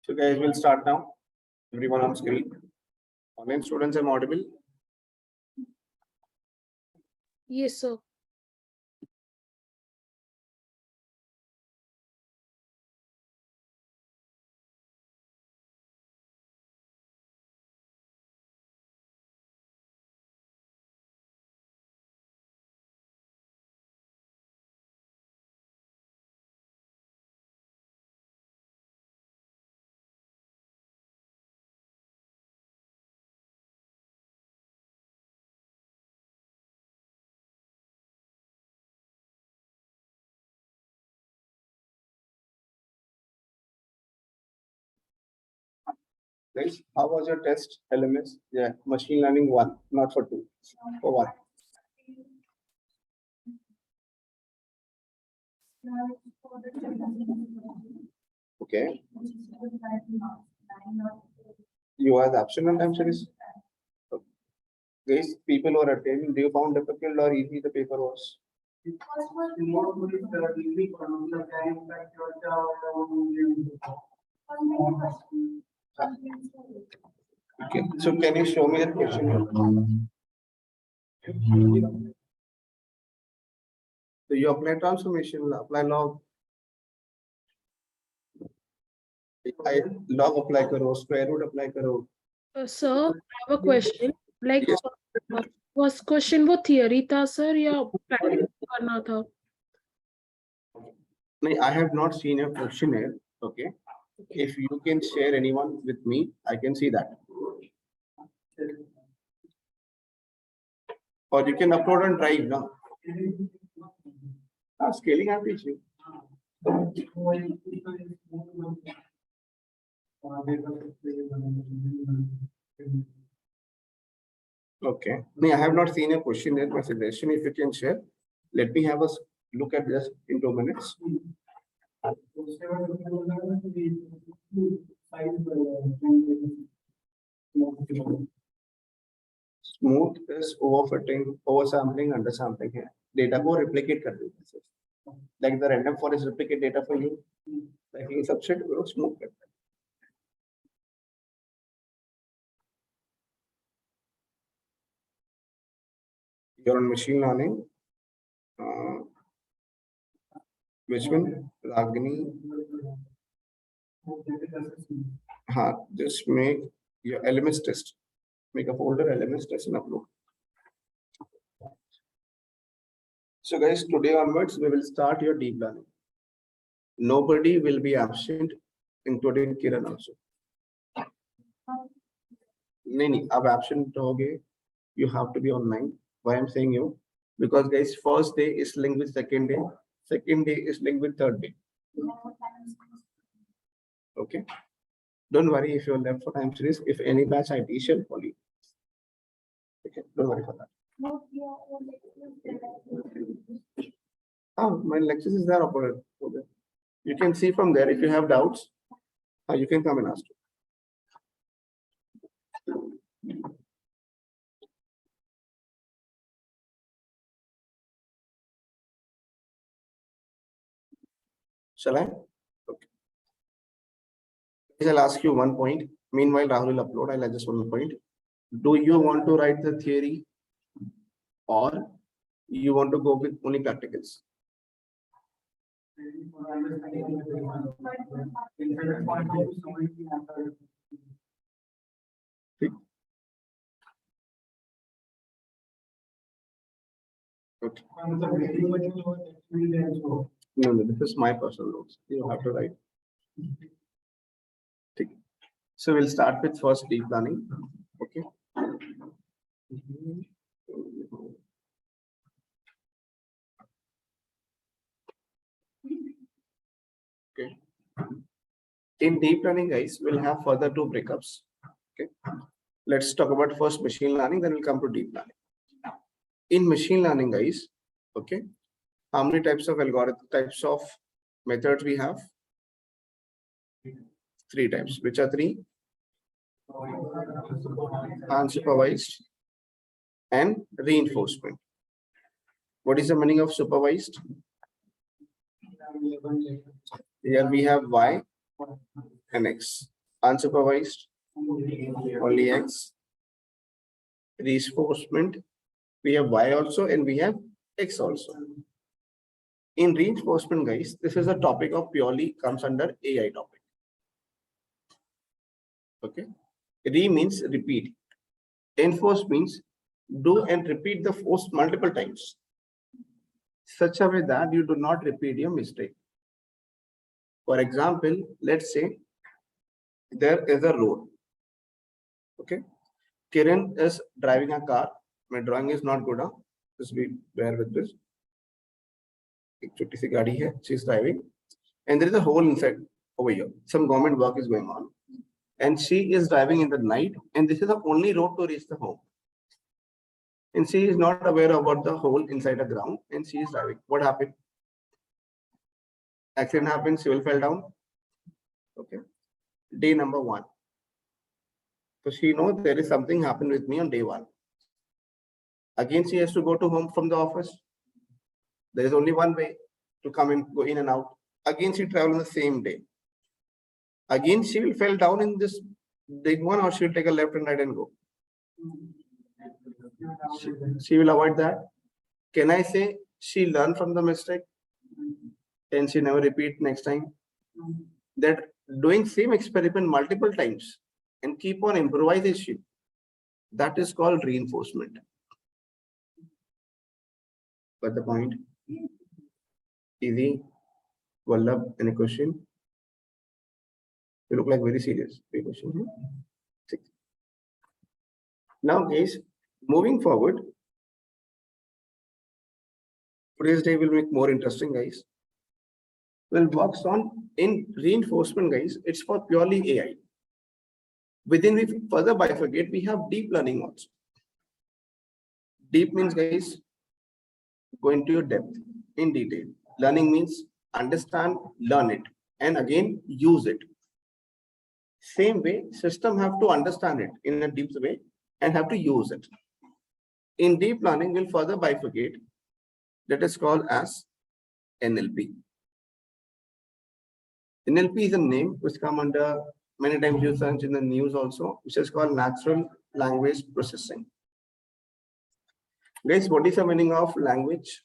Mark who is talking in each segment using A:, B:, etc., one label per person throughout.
A: So guys, we'll start now. Everyone on screen. Online students, I'm audible.
B: Yes, sir.
A: Guys, how was your test? LMS? Yeah, machine learning 1, not for 2. For 1. Okay. You are the absent on time series. Guys, people who are attending, do you found difficult or easy the paper was? Okay, so can you show me the question? So you apply transformation, apply log. I log apply karo, square root apply karo.
B: Sir, I have a question. Like,
A: Yes.
B: was question वो theory था sir या practice करना था?
A: No, I have not seen a questionnaire. Okay. If you can share anyone with me, I can see that. Or you can upload on Drive now. Scaling I'm teaching. Okay. No, I have not seen a questionnaire. My suggestion, if you can share, let me have a look at this in 2 minutes. Smooth is overfitting, oversampling, undersampling है. Data को replicate कर देता है. Like the random forest replicate data for you. Like ये subset को smooth करता है. You're on machine learning. Which one? Ragini. Just make your LMS test. Make a folder LMS test and upload. So guys, today onwards, we will start your deep learning. Nobody will be absent, including Kiran also. No, ab absent hoge, you have to be online. Why I'm saying you? Because guys, first day is linked with second day is linked with third day. Okay. Don't worry if you're left for time series. If any batch IT shall call you. Okay, don't worry for that. My lectures is there uploaded. You can see from there. If you have doubts, you can come and ask. Shall I? Okay. I'll ask you one point. Meanwhile, Rahul will upload. I'll just one point. Do you want to write the theory or you want to go with only practicals? Okay. No, this is my personal notes. You have to write. So we'll start with first deep learning. Okay. Okay. In deep learning, guys, we'll have further 2 breakups. Okay. Let's talk about first machine learning, then we'll come to deep learning. In machine learning, guys, okay, how many types of methods we have? 3 types. Which are 3? Unsupervised and reinforcement. What is the meaning of supervised? Here we have Y and X. Unsupervised, only X. Reinforcement, we have Y also and we have X also. In reinforcement, guys, this is a topic of purely comes under AI topic. Okay. Re means repeat. Enforce means do and repeat the force multiple times, such a way that you do not repeat your mistake. For example, let's say there is a road. Okay. Kiran is driving a car. My drawing is not good. Just be bear with this. एक छोटी सी गाड़ी है. She's driving, and there is a hole inside over here. Some government work is going on, and she is driving in the night, and this is the only road to reach the home. And she is not aware about the hole inside the ground, and she is driving. What happened? Accident happened. She will fell down. Okay. Day number 1. So she knows there is something happened with me on day 1. Again, she has to go to home from the office. There is only one way to come in, go in and out. Again, she travel on the same day. Again, she will fall down in this big one, or she will take a left and right and go. She will avoid that. Can I say she learned from the mistake and she never repeat next time? That doing same experiment multiple times and keep on improvisation, that is called reinforcement. But the point, easy. Vallabh, any question? You look like very serious. Any question? Now, guys, moving forward, today's day will make more interesting, guys. We'll work on in reinforcement, guys. It's for purely AI. Within we further bifurcate, we have deep learning also. Deep means, guys, go into your depth in detail. Learning means understand, learn it, and again use it. Same way, system have to understand it in a deep way and have to use it. In deep learning, we'll further bifurcate. That is called as NLP. NLP is a name which come under many times you search in the news also, which is called natural language processing. Guys, what is the meaning of language?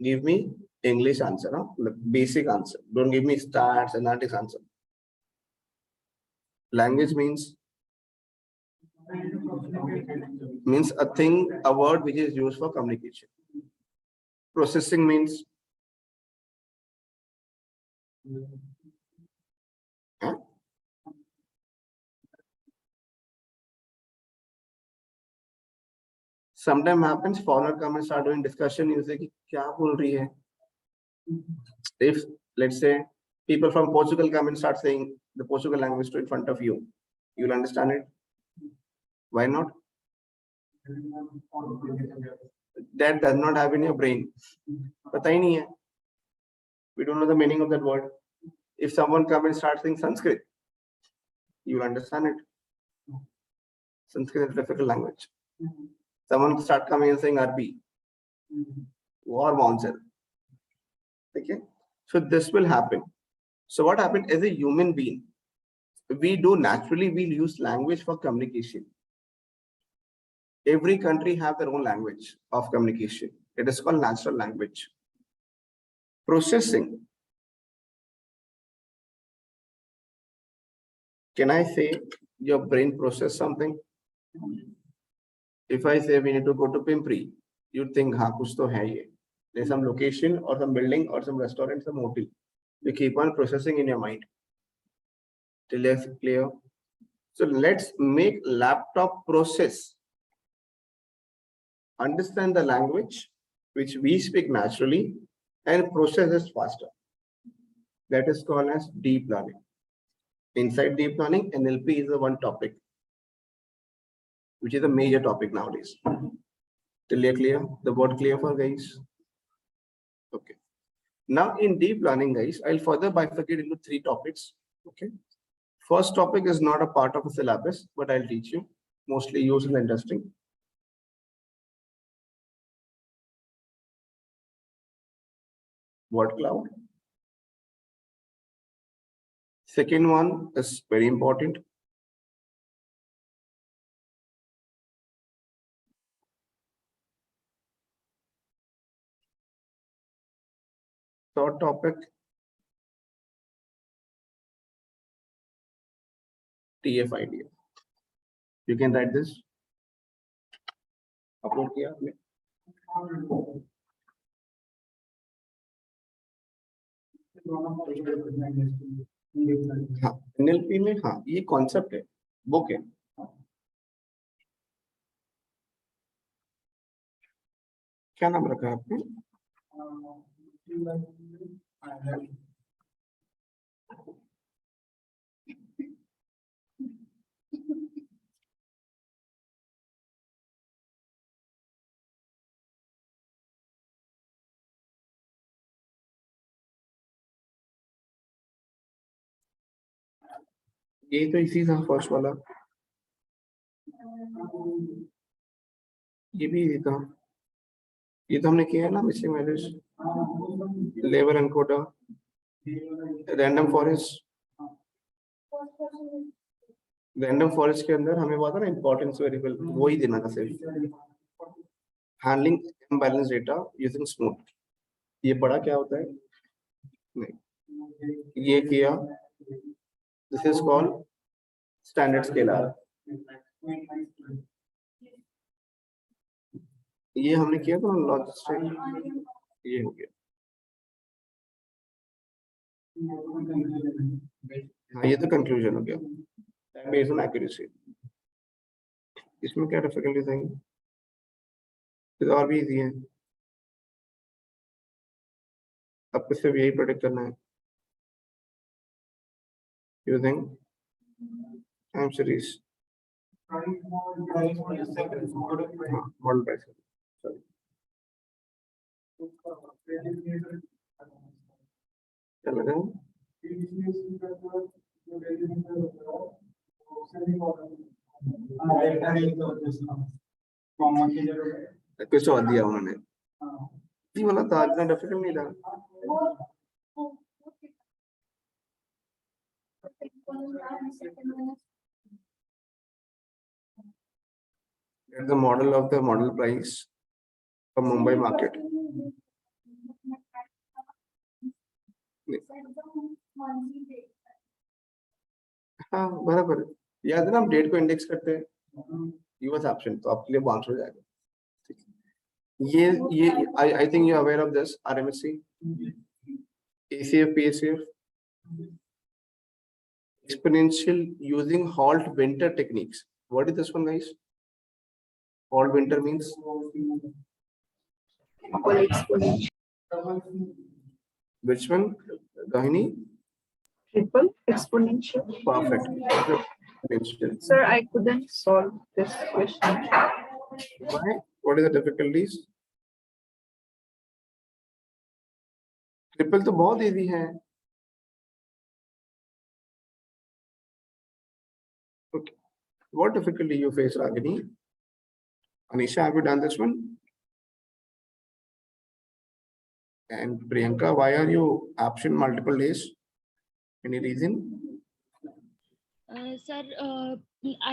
A: Give me English answer, huh? The basic answer. Don't give me stats and analytics answer. Language means a thing, a word which is used for communication. Processing means sometimes happens, foreigner come and start doing discussion, you say, kya bol rahi hai? If, let's say, people from Portugal come and start saying the Portugal language in front of you, you'll understand it. Why not? That does not have in your brain. Pata hi nahi hai. We don't know the meaning of that word. If someone come and start saying Sanskrit, you'll understand it. Sanskrit is a difficult language. Someone start coming and saying Arabic, war monsoon. Okay, so this will happen. So what happened as a human being? We do naturally, we use language for communication. Every country have their own language of communication. It is called natural language. Processing. Can I say your brain process something? If I say we need to go to Pimpri, you'd think, ha, kuch to hai ye. There's some location or some building or some restaurant, some hotel. You keep on processing in your mind. Till it's clear. So let's make laptop process. Understand the language which we speak naturally and process it faster. That is called as deep learning. Inside deep learning, NLP is the one topic, which is a major topic nowadays. Till you're clear? The word clear for guys? Okay. Now in deep learning, guys, I'll further bifurcate into 3 topics. Okay. First topic is not a part of a syllabus, but I'll teach you, mostly used in the industry. Word cloud. Second one is very important. Third topic, TF-IDF. You can write this. Upload किया आपने? हाँ, NLP में हाँ ये concept है, book है. क्या नाम रखा है आपने? ये तो इसी था फर्स्ट वाला. ये भी इसी था. ये तो हमने किया है ना, missing values, level encoder, random forest. Random forest के अंदर हमें बात है ना इंपॉर्टेंस वेरिएबल, वो ही देना था सिर्फ. Handling imbalance data using smooth, ये पढ़ा क्या होता है? नहीं, ये किया. This is called standard scaler. ये हमने किया था लॉजिस्टिक, ये हो गया. हाँ ये तो कंक्लूजन हो गया. Based on accuracy. इसमें क्या डिफिकल्टीज आएंगी? तो और भी इजी है. आपको सिर्फ यही प्रेडिक्ट करना है using time series. Model price. क्या लगा? कुछ और दिया उन्होंने. ये वाला था, इतना डिफिकल्ट नहीं था. Get the model of the model price for Mumbai market. हाँ बराबर. याद है ना, हम डेट को इंडेक्स करते हैं. यूएस ऑप्शन तो आपके लिए आंसर हो जाएगा. ये I think you aware of this RMSE, ACF, PSF, exponential using halt winter techniques. What is this one, guys? Halt winter means which one, Gahini?
C: Triple exponential.
A: Perfect. Exponential.
C: Sir, I couldn't solve this question.
A: Why? What is the difficulties? Triple तो बहुत easy है. Okay. What difficulty you face, Ragini? Anisha, have you done this one? And Priyanka, why are you absent multiple days? Any reason?
D: Sir,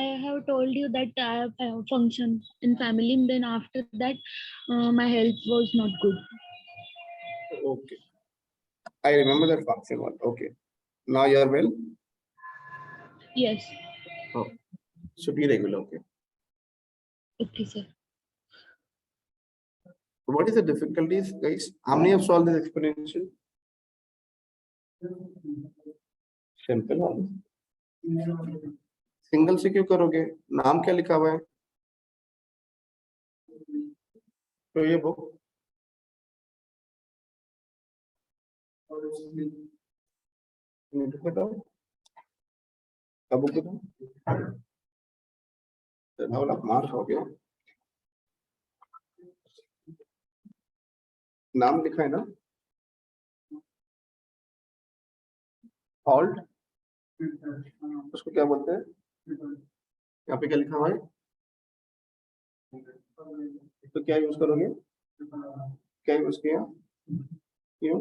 D: I have told you that I have a function in family, and then after that, my health was not good.
A: Okay. I remember that function one. Okay. Now you are well?
D: Yes.
A: Oh. So be regular. Okay.
D: Okay, sir.
A: What is the difficulties, guys? How many have solved this exponential? Simple one. Single से क्यों करोगे? नाम क्या लिखा हुआ है? तो ये बुक बताओ, क्या बुक बताओ? मार्क हो गया. नाम लिखा है ना, हॉल्ट, उसको क्या बोलते हैं? यहाँ पे क्या लिखा हुआ है? तो क्या यूज करोगे? क्या यूज किया? क्यों?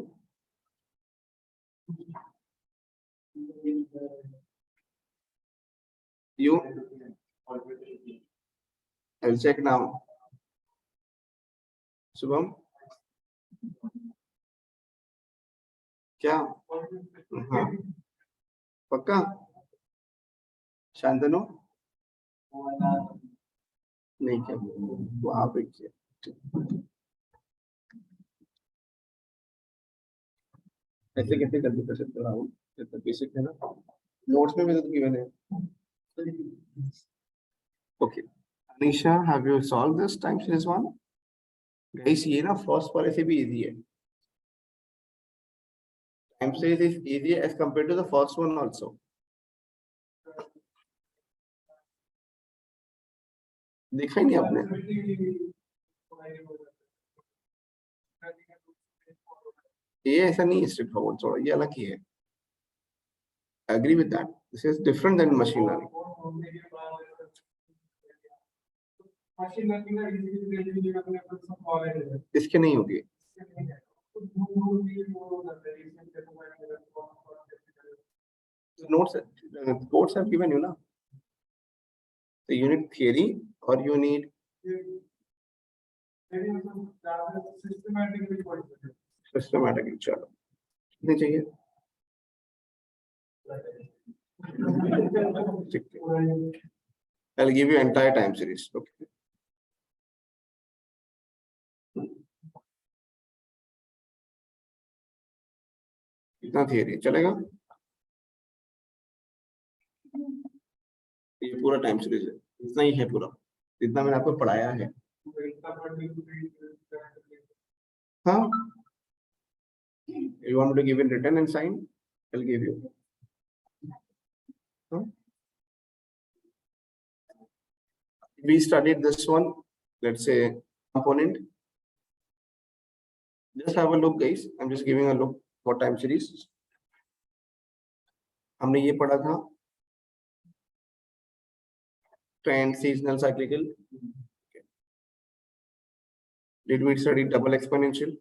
A: You? I'll check now. Shubham? क्या? हाँ. पक्का? शांतनु? नहीं क्या? वो आप एक ऐसे कितने गलती कर सकते हो राहुल? इतना बेसिक है ना? नोट्स में भी तो गिवन है. Okay. Anisha, have you solved this time series one? Guys, ये ना first वाले से भी easy है. Time series is easier as compared to the first one also. देखा ही नहीं आपने? ये ऐसा नहीं है स्ट्रिक्ट फॉरवर्ड, थोड़ा ये अलग ही है. I agree with that. This is different than machine learning. इसके नहीं होगी. Notes, codes have given you ना. So you need theory or you need systematically. चलो कितने चाहिए? I'll give you entire time series. Okay. कितना थियरी चलेगा? ये पूरा टाइम सीरीज है, इतना ही है पूरा, जितना मैंने आपको पढ़ाया है. हाँ, you want me to give in written and sign? I'll give you. Huh? We studied this one, let's say component. Just have a look, guys. I'm just giving a look for time series. हमने ये पढ़ा था trend, seasonal, cyclical. Okay. Did we study double exponential?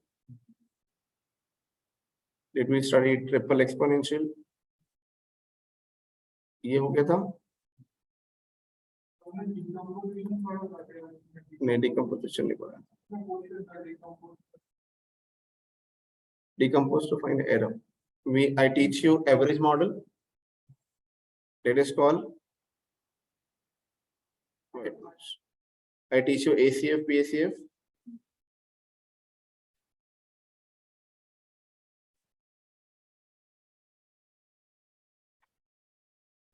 A: Did we study triple exponential? ये हो गया था. नहीं, decomposition नहीं पढ़ा. Decompose to find error. I teach you average model. That is called. Wait, I teach you ACF, PACF.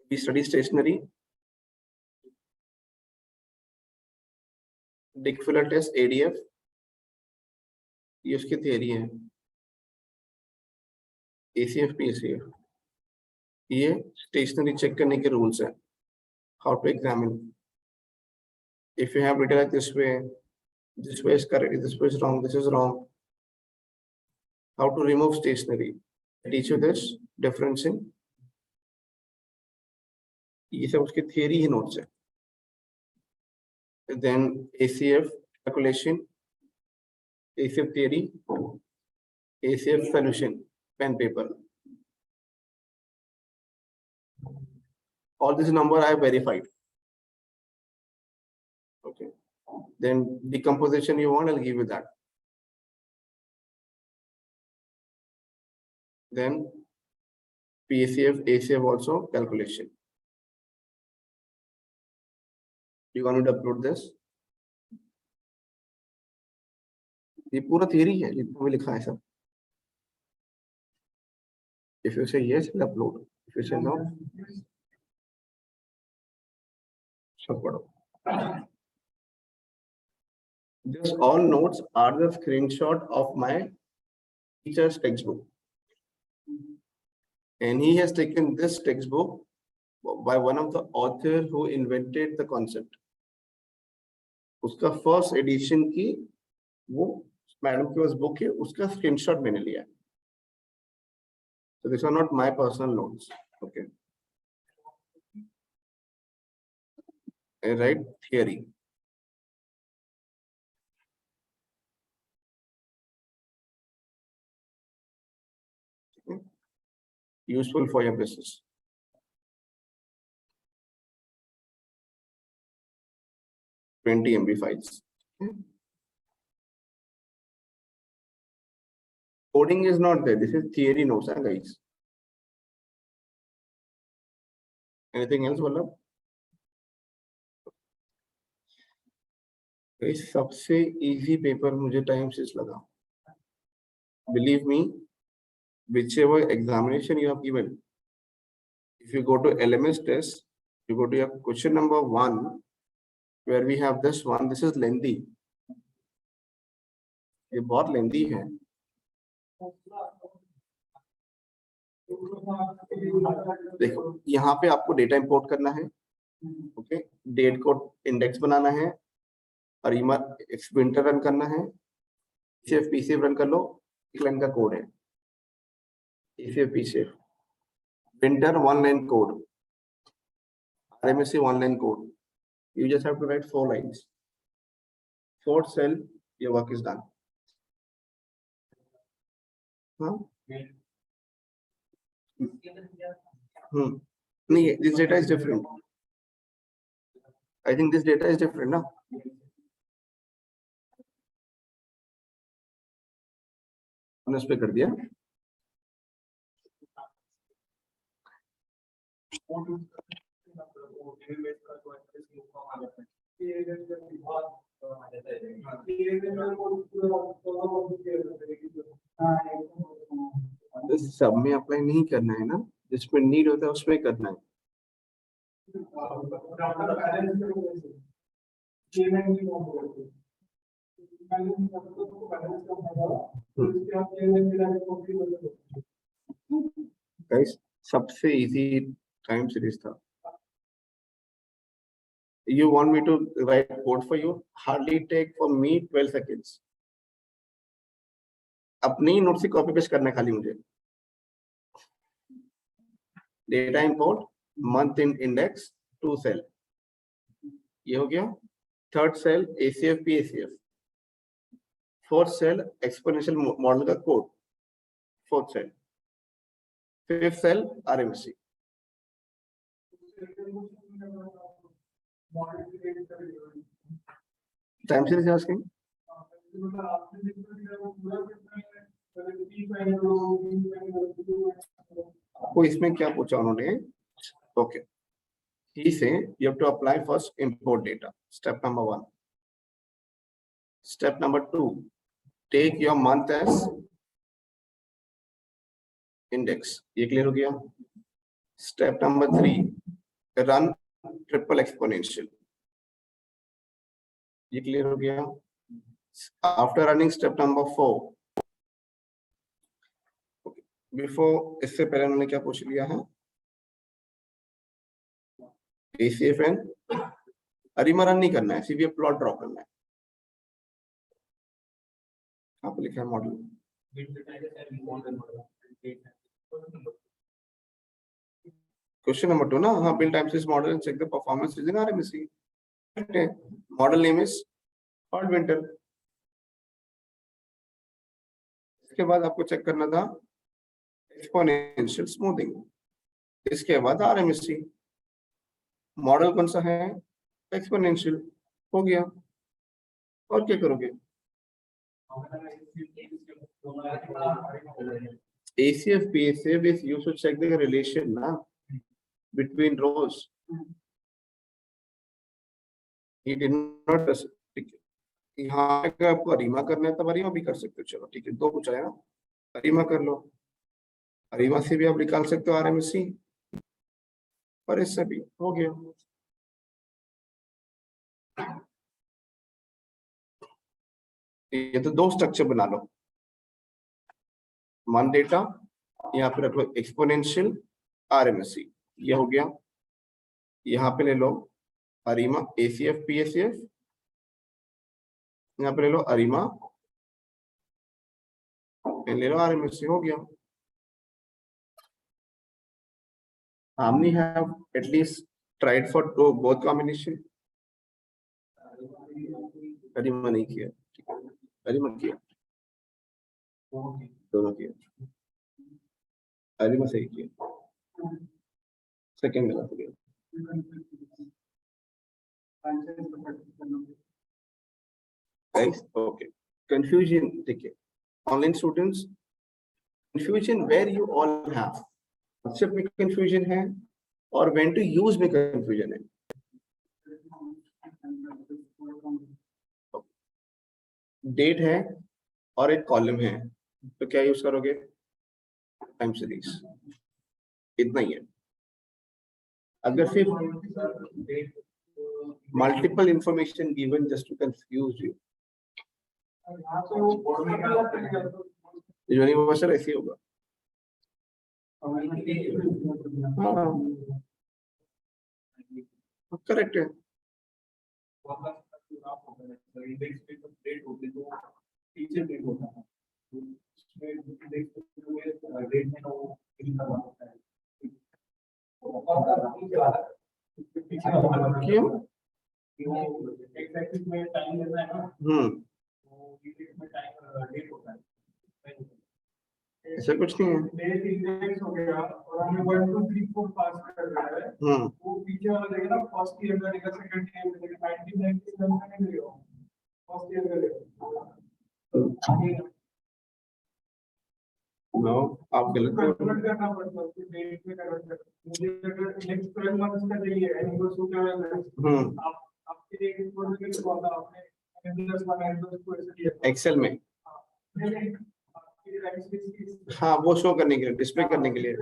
A: We study stationary. Dickfuller test, ADF. ये उसकी theory है. ACF, PACF. ये stationary check करने के rules है. How to examine. If you have written it this way is correct, this way is wrong, this is wrong. How to remove stationary. I teach you this differencing. ये सब उसकी theory ही notes है. Then ACF calculation, ACF theory, ACF solution, pen paper. All this number I have verified. Okay. Then decomposition you want, I'll give you that. Then PACF, ACF also calculation. You want me to upload this? ये पूरा theory है, जितना भी लिखा है सब. If you say yes, I'll upload. If you say no, सब पढ़ो. This all notes are the screenshot of my teacher's textbook. And he has taken this textbook by one of the author who invented the concept. उसका first edition की वो madam के पास book है, उसका screenshot मैंने लिया है. So these are not my personal notes. Okay. I write theory. Okay. Useful for your business. 20 MB files. Coding is not there. This is theory notes, guys. Anything else, Vallabh? Guys, सबसे easy paper मुझे time से लगा. Believe me, whichever examination you have given, if you go to LMS test, you go to your question number 1, where we have this one. This is lengthy. ये बहुत lengthy है. देखो यहाँ पे आपको डेटा इंपोर्ट करना है. ओके, डेट को इंडेक्स बनाना है, अरीमा एक्सपेंटर रन करना है, सीएफ पीसीएफ रन कर लो. एक लाइन का कोड है. CF PCF printer 1 line code, RMSE 1 line code. You just have to write 4 lines. 4th cell, your work is done. Huh? No, this data is different. I think this data is different now. हमने उस पे कर दिया. सब में apply नहीं करना है ना, जिसमें नीड होता है उसमें करना है. गाइस, सबसे इजी टाइम सीरीज था. You want me to write code for you? Hardly take for me 12 seconds. अपनी नोट से कॉपी पेस्ट करना खाली मुझे. Data import, month in index, 2 cell. ये हो गया. 3rd cell ACF PACF. 4th cell exponential model का code. 4th cell. 5th cell RMSE. Time series asking. आपको इसमें क्या पूछा उन्होंने? Okay, he say you have to apply first import data. Step number 1. Step number 2, take your month as index. ये clear हो गया. Step number 3, run triple exponential. ये clear हो गया. After running step number 4, okay. Before, इससे पहले उन्होंने क्या पूछ लिया है? ACFN अरीमा रन नहीं करना है, सीधे प्लॉट ड्रॉ करना है. आप लिखा है मॉडल. Question number 2 ना, हाँ, build time series model and check the performance using RMSE. Model name is Hard Winter. इसके बाद आपको चेक करना था एक्सपोनेंशियल स्मूथिंग. इसके बाद RMSE. मॉडल कौन सा है? एक्सपोनेंशियल. हो गया. और क्या करोगे? ACF PACF is used to check the relation ना between rows. He did not. यहाँ अगर आपको अरीमा करना है तो अरीमा भी कर सकते हो. चलो ठीक है, 2 पूछा है ना, अरीमा कर लो. अरीमा से भी आप निकाल सकते हो RMSE, और इससे भी हो गया. ये तो 2 स्ट्रक्चर बना लो. वन डेटा, यहाँ पे रख लो एक्सपोनेंशियल RMSE. ये हो गया. यहाँ पे ले लो अरीमा ACF PACF. यहाँ पे ले लो अरीमा, ले लो RMSE. हो गया. How many have at least tried for both combination? अरीमा नहीं किया. अरीमा किया, दोनों किया. अरीमा सही किया. सेकेंड गलत हो गया. Guys, okay. Confusion, देखिए. Online students, confusion where you all have. WhatsApp में confusion है और when to use में confusion है. Date है और एक column है. तो क्या use करोगे? Time series. इतना ही है. अगर सिर्फ multiple information given just to confuse you. Universal ऐसे ही होगा. करेक्ट है. क्यों? ऐसा कुछ नहीं है. नो, आप गलत कर रहे हो. एक्सेल में हाँ वो शो करने के लिए, डिस्प्ले करने के लिए.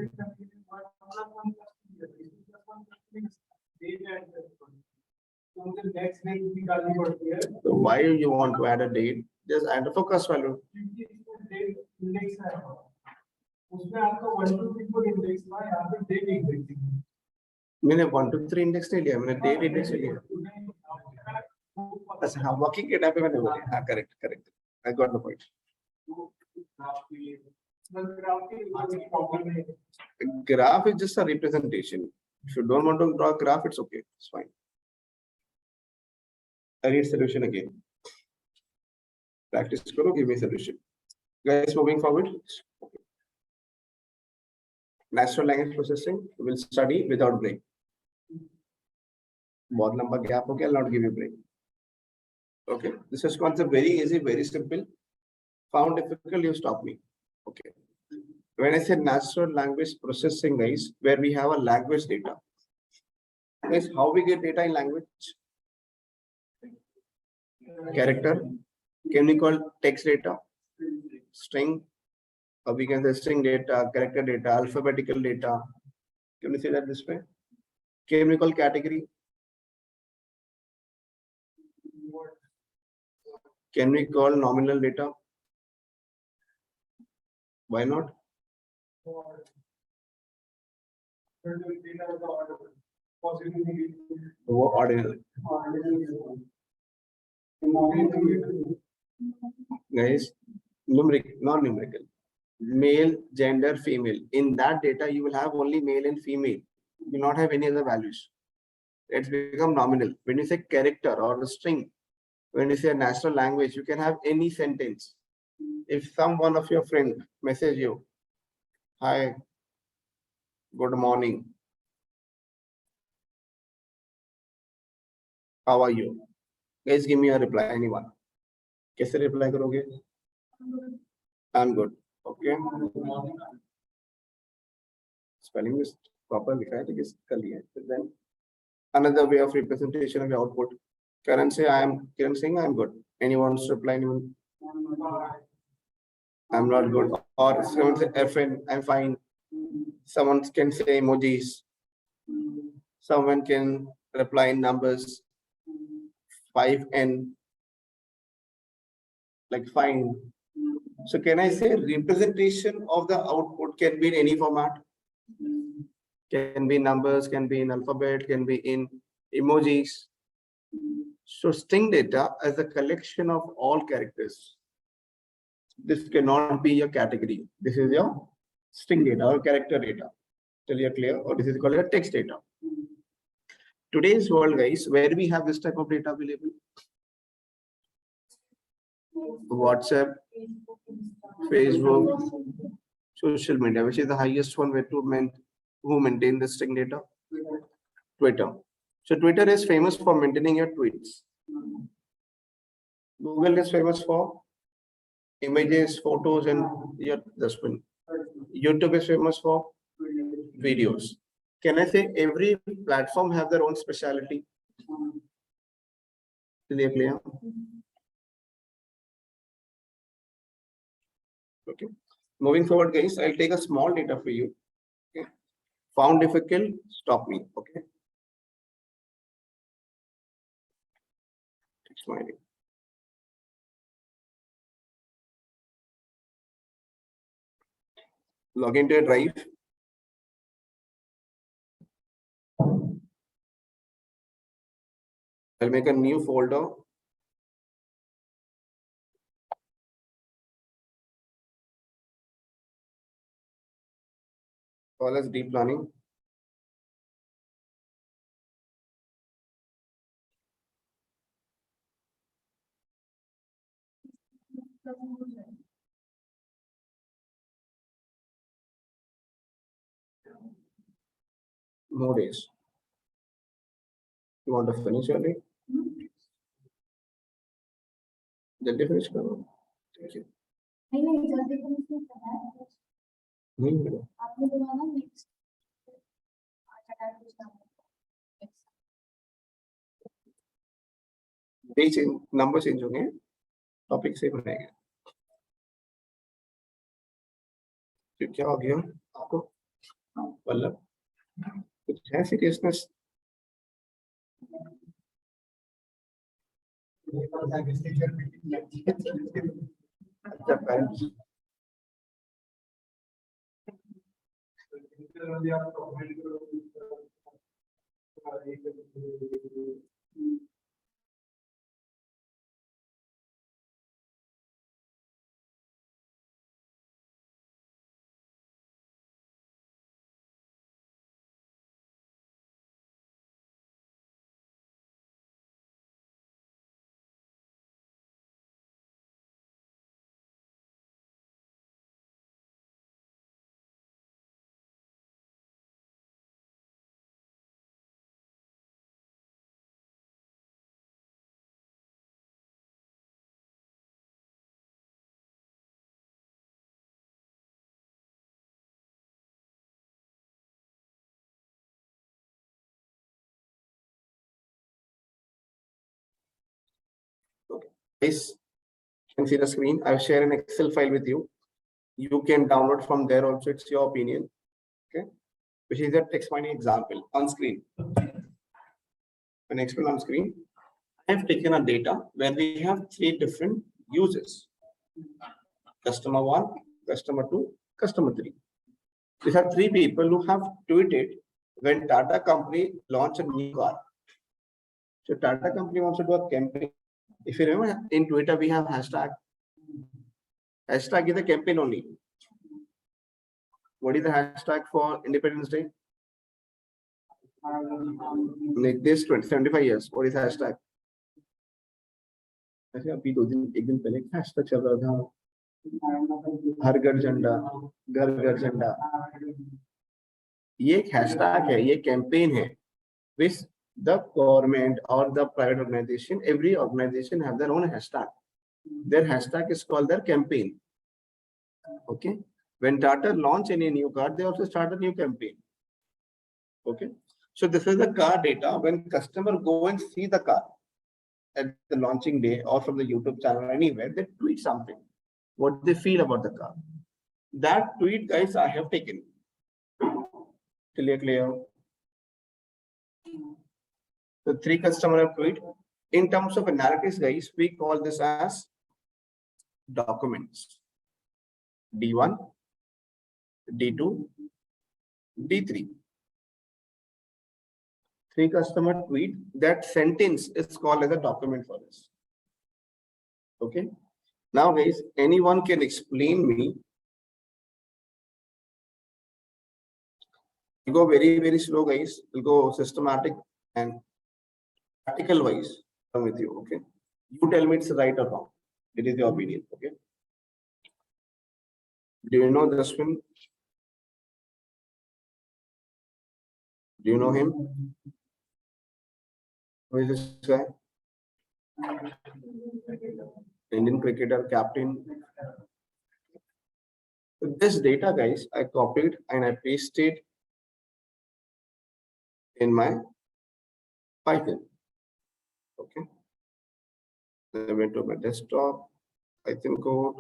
A: So why you want to add a date? Just add a focus value. मैंने 1 to 3 इंडेक्स नहीं लिया, मैंने डेट इंडेक्स लिया. अच्छा हाँ, वर्किंग के टाइम पे मैंने बोला. हाँ correct correct, I got the point. Graph is just a representation. If you don't want to draw a graph, it's okay, it's fine. I need solution again. Practice karo, give me solution. Guys, moving forward. Okay. Natural language processing will study without break. बहुत लंबा gap हो गया, I'll not give you break. Okay, this is concept very easy, very simple. Found difficult, you stop me. Okay. When I say natural language processing, guys, where we have a language data. Guys, how we get data in language? Character. Can we call text data? String. Or we can say string data, character data, alphabetical data. Can we say that this way? Can we call category? Can we call nominal data? Why not? Ordinal. Guys, numeric, non-numerical. Male, gender, female. In that data, you will have only male and female. You will not have any other values. It's become nominal. When you say character or a string, when you say a natural language, you can have any sentence. If some one of your friend message you, hi, good morning, how are you? Guys, give me a reply, anyone. कैसे reply करोगे? I'm good. Okay. Spelling is proper लिखा है, तो किस कर लिया है. Then another way of representation of the output. Karan say Kiran saying I'm good. Anyone wants to reply? Anyone? I'm not good. Or someone say FN, I'm fine. Someone can say emojis. Someone can reply in numbers. 5N. Like fine. So can I say representation of the output can be in any format? Can be in numbers, can be in alphabet, can be in emojis. So string data as a collection of all characters. This cannot be your category. This is your string data or character data. Till you're clear, or this is called a text data. Today's world, guys, where we have this type of data available? WhatsApp, Facebook, social media, which is the highest one where who maintain the string data? Twitter. So Twitter is famous for maintaining your tweets. Google is famous for images, photos, and your dustbin. YouTube is famous for videos. Can I say every platform have their own speciality? Clear? Okay. Moving forward, guys, I'll take a small data for you. Okay. Found difficult, stop me. Okay. Smiling. Log into a drive. I'll make a new folder. Call as deep learning. More days. You want to finish early? Did you finish? Thank you. नहीं मिला। Number change होंगे, topic same रहेगा। फिर क्या हो गया आपको? मतलब कुछ है सीरियसनेस? अच्छा parents Guys, you can see the screen. I've shared an Excel file with you. You can download from there also. It's your opinion. Okay, which is a text mining example on screen. An example on screen. I have taken a data where we have 3 different users: customer 1, customer 2, customer 3. These are 3 people who have tweeted when Tata company launched a new car. So Tata company wants to do a campaign. If you remember, in Twitter we have hashtag. Hashtag is the campaign only. What is the hashtag for Independence Day? Like this 75 years. What is the hashtag? ऐसे अभी 2 दिन 1 दिन पहले hashtag चल रहा था. हर घर झंडा, घर घर झंडा. ये एक hashtag है, ये campaign है. Which the government or the private organization, every organization have their own hashtag. Their hashtag is called their campaign. Okay. When Tata launch any new car, they also start a new campaign. Okay. So this is the car data. When customer go and see the car at the launching day or from the YouTube channel or anywhere, they tweet something. What they feel about the car. That tweet, guys, I have taken. Clear. The 3 customer have tweet. In terms of analytics, guys, we call this as documents. D1, D2, D3. 3 customer tweet. That sentence is called as a document for us. Okay. Now, guys, anyone can explain me. You go very, very slow, guys. We'll go systematic and article wise. Come with you. Okay. You tell me it's right or wrong. It is your opinion. Okay. Do you know this one? Do you know him? Who is this guy? Indian cricketer, captain. This data, guys, I copied and I pasted in my Python. Okay. I went to my desktop, Python code.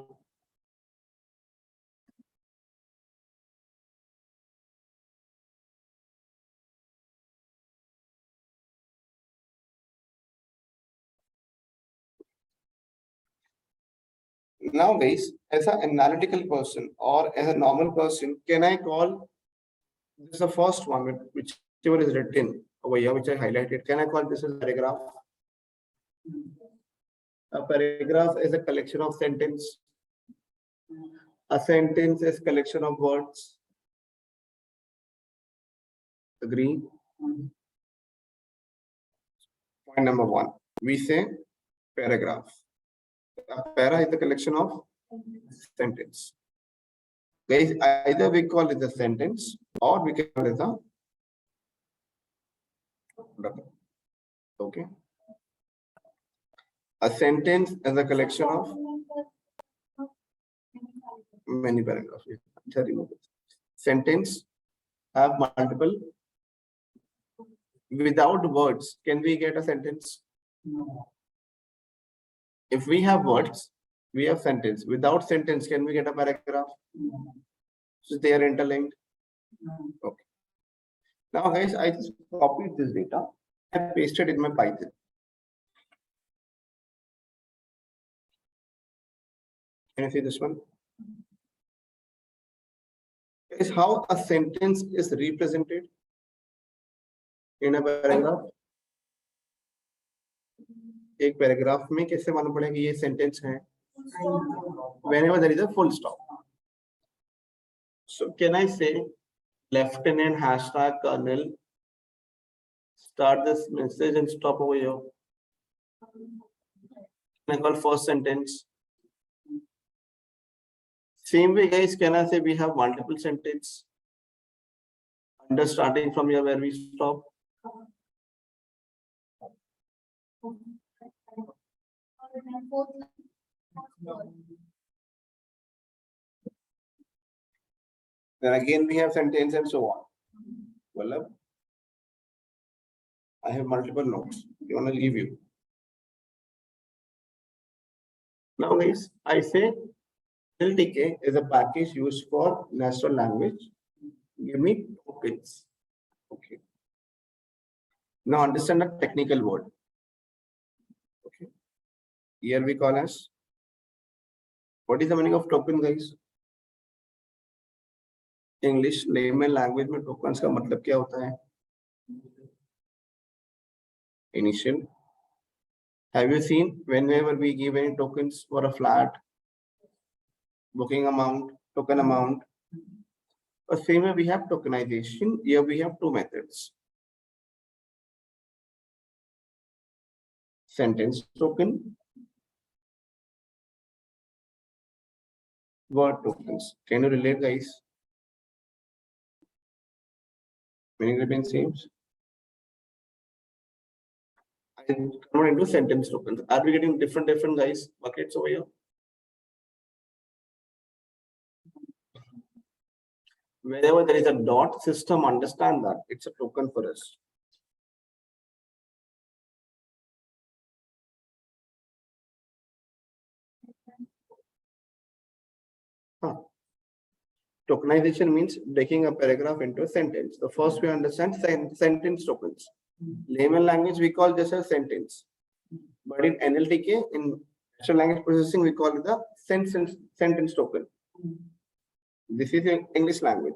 A: Now, guys, as an analytical person or as a normal person, can I call this is the first one, whichever is written over here, which I highlighted? Can I call this as a paragraph? A paragraph is a collection of sentence. A sentence is collection of words. Agree? Point number one, we say paragraph. A para is a collection of sentence. Guys, either we call it a sentence or we can call it a paragraph. Okay. A sentence is a collection of many paragraphs. Sentence have multiple. Without words, can we get a sentence? No. If we have words, we have sentence. Without sentence, can we get a paragraph? No. So they are interlinked. No. Okay. Now, guys, I just copied this data and pasted in my Python. Can you see this one? Is how a sentence is represented in a paragraph. एक paragraph में कैसे मालूम पड़ेगा ये sentence है? Whenever there is a full stop. So can I say Lieutenant hashtag Colonel start this message and stop over here? Can I call first sentence? Same way, guys, can I say we have multiple sentence under starting from here where we stop? Then again we have sentence and so on. Well, I have multiple notes. I want to give you. Now, guys, I say NLTK is a package used for natural language. Give me tokens. Okay. Now understand the technical word. Okay. Here we call as. What is the meaning of token, guys? English layman language में tokens का मतलब क्या होता है? Initial. Have you seen whenever we give any tokens for a flat, booking amount, token amount? The same way we have tokenization. Here we have two methods. Sentence token, word tokens. Can you relate, guys? Meaning remains same. I convert into sentence tokens. Are we getting different guys buckets over here? Wherever there is a dot, system understand that it's a token for us. Tokenization means breaking a paragraph into a sentence. The first we understand sentence tokens. Layman language we call this as sentence, but in NLTK, in natural language processing, we call it the sentence token. This is in English language.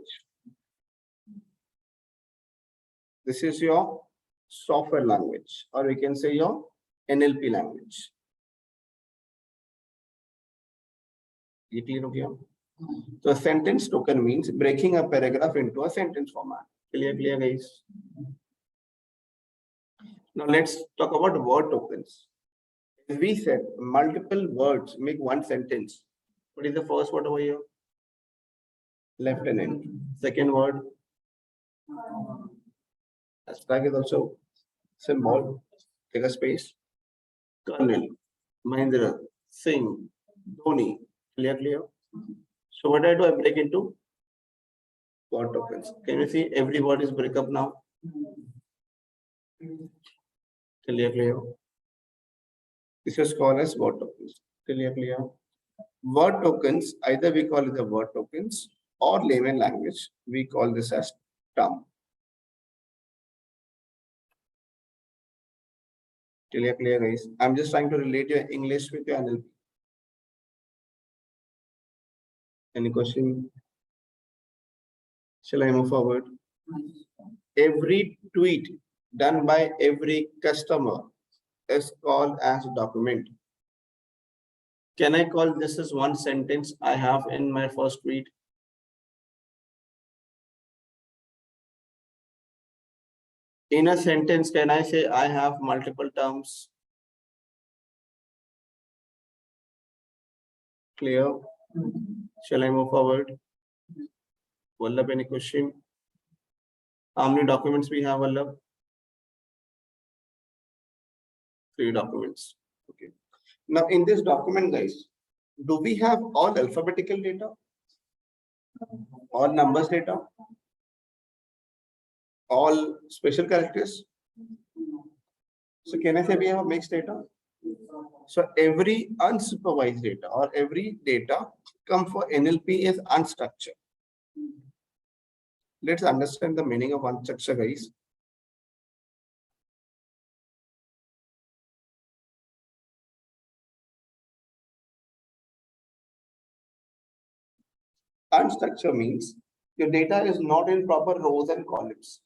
A: This is your software language, or we can say your NLP language. Is it clear over here? So a sentence token means breaking a paragraph into a sentence format. Clear, guys? Now let's talk about word tokens. As we said, multiple words make one sentence. What is the first word over here? Lieutenant. Second word. Hashtag is also symbol. take a space. Colonel Mahendra Singh Dhoni. Clear. So what I break into word tokens. Can you see every word is break up now? Clear. This is called as word tokens. Clear. Word tokens, either we call it the word tokens or layman language, we call this as term. Clear, guys. I'm just trying to relate your English with your NLP. Any question? Shall I move forward? Every tweet done by every customer is called as document. Can I call this as one sentence I have in my first tweet? In a sentence, can I say I have multiple terms? Clear? Shall I move forward? Vallabh, any question? How many documents we have, Vallabh? 3 documents. Okay. Now in this document, guys, do we have all alphabetical data? All numbers data? All special characters? So can I say we have a mixed data? So every unsupervised data or every data come for NLP is unstructured. Let's understand the meaning of unstructured, guys. Unstructured means your data is not in proper rows and columns.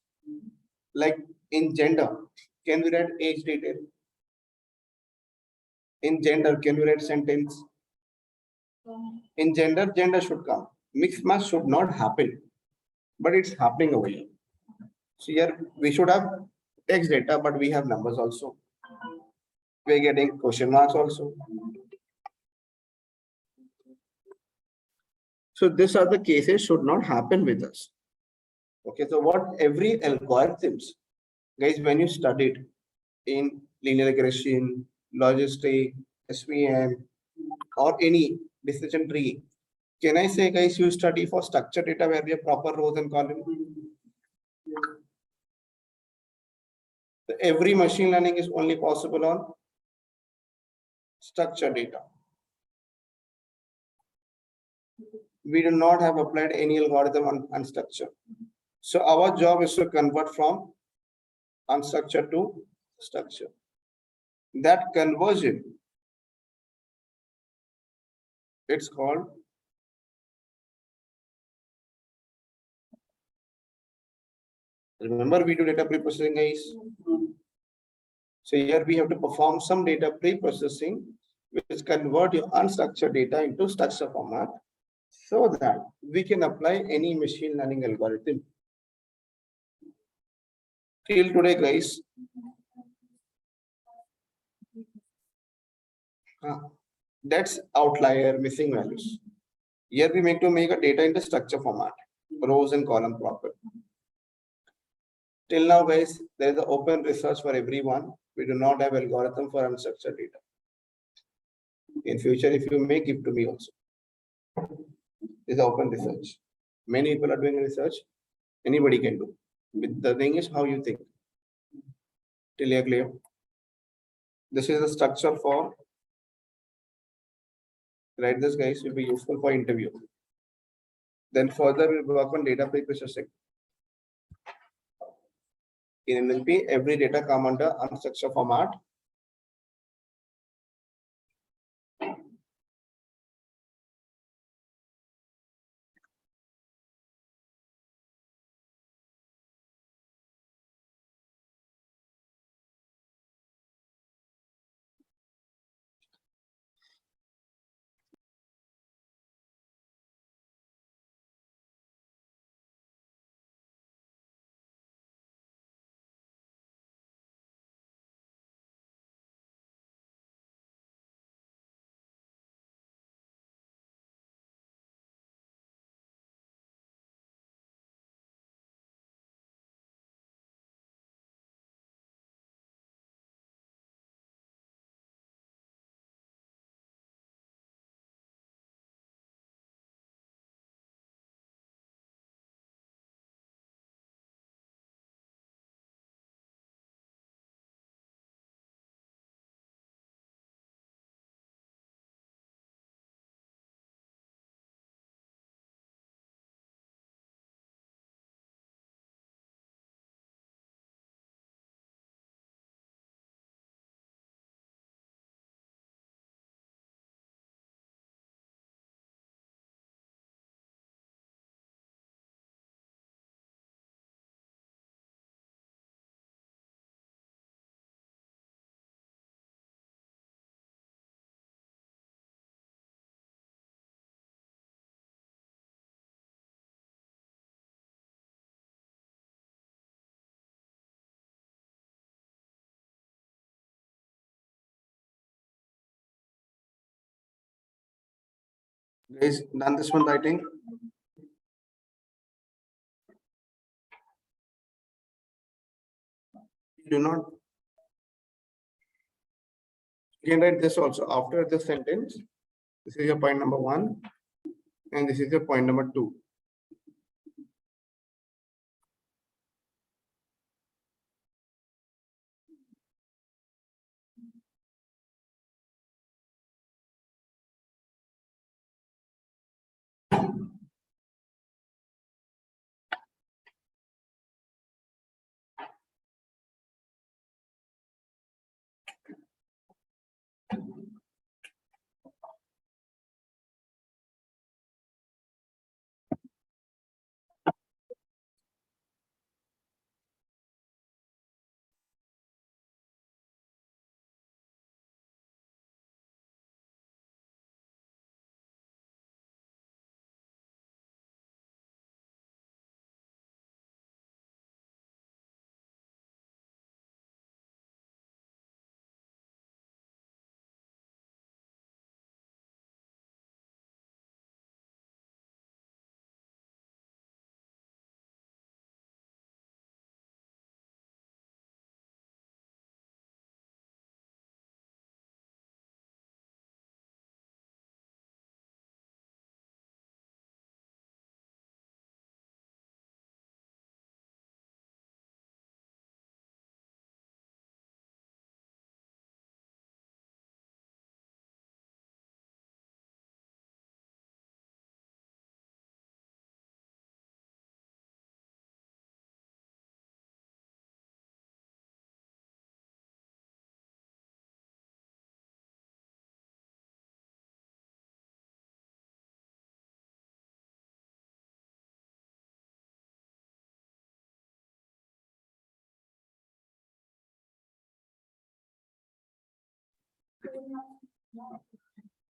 A: Like in gender, can we write age detail? In gender, can we write sentence? In gender, gender should come. Mixed match should not happen, but it's happening over here. So here we should have text data, but we have numbers also. We're getting question marks also. So these are the cases should not happen with us. Okay, so what every algorithms, guys, when you studied in linear regression, logistic, SVM, or any decision tree, can I say, guys, you study for structured data where we have proper rows and columns? So every machine learning is only possible on structured data. We do not have applied any algorithm on unstructured. So our job is to convert from unstructured to structured. That conversion, it's called remember we do data pre-processing, guys. So here we have to perform some data pre-processing which convert your unstructured data into structured format so that we can apply any machine learning algorithm. Till today, guys, that's outlier missing values. Here we make a data into structure format, rows and column proper. Till now, guys, there is an open research for everyone. We do not have algorithm for unstructured data. In future, if you may, give to me also. This is open research. Many people are doing research. Anybody can do. But the thing is how you think. Till you are clear. This is the structure for. Write this, guys, will be useful for interview. Then further we'll work on data pre-processing. In NLP, every data come under unstructured format. Guys, done this one writing? Do not. You can write this also after the sentence. This is your point number 1, and this is your point number 2.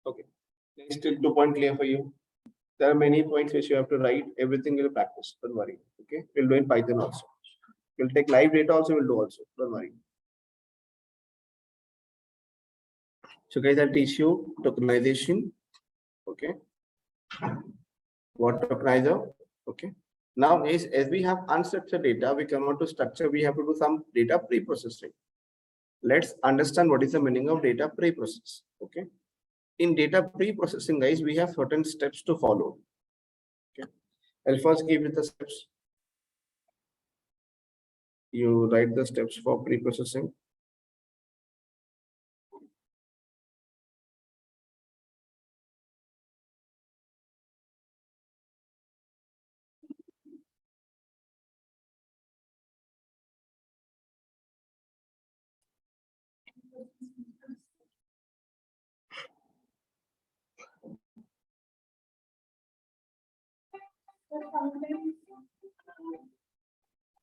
A: Okay. Is still 2 point clear for you? There are many points which you have to write. Everything will practice. Don't worry. Okay. We'll do in Python also. We'll take live data also. We'll do also. Don't worry. So guys, I'll teach you tokenization. Okay. What tokenizer? Okay. Now, guys, as we have unstructured data, we convert to structure. We have to do some data pre-processing. Let's understand what is the meaning of data pre-process. Okay. In data pre-processing, guys, we have certain steps to follow. Okay. I'll first give you the steps. You write the steps for pre-processing.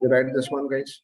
A: You write this one, guys.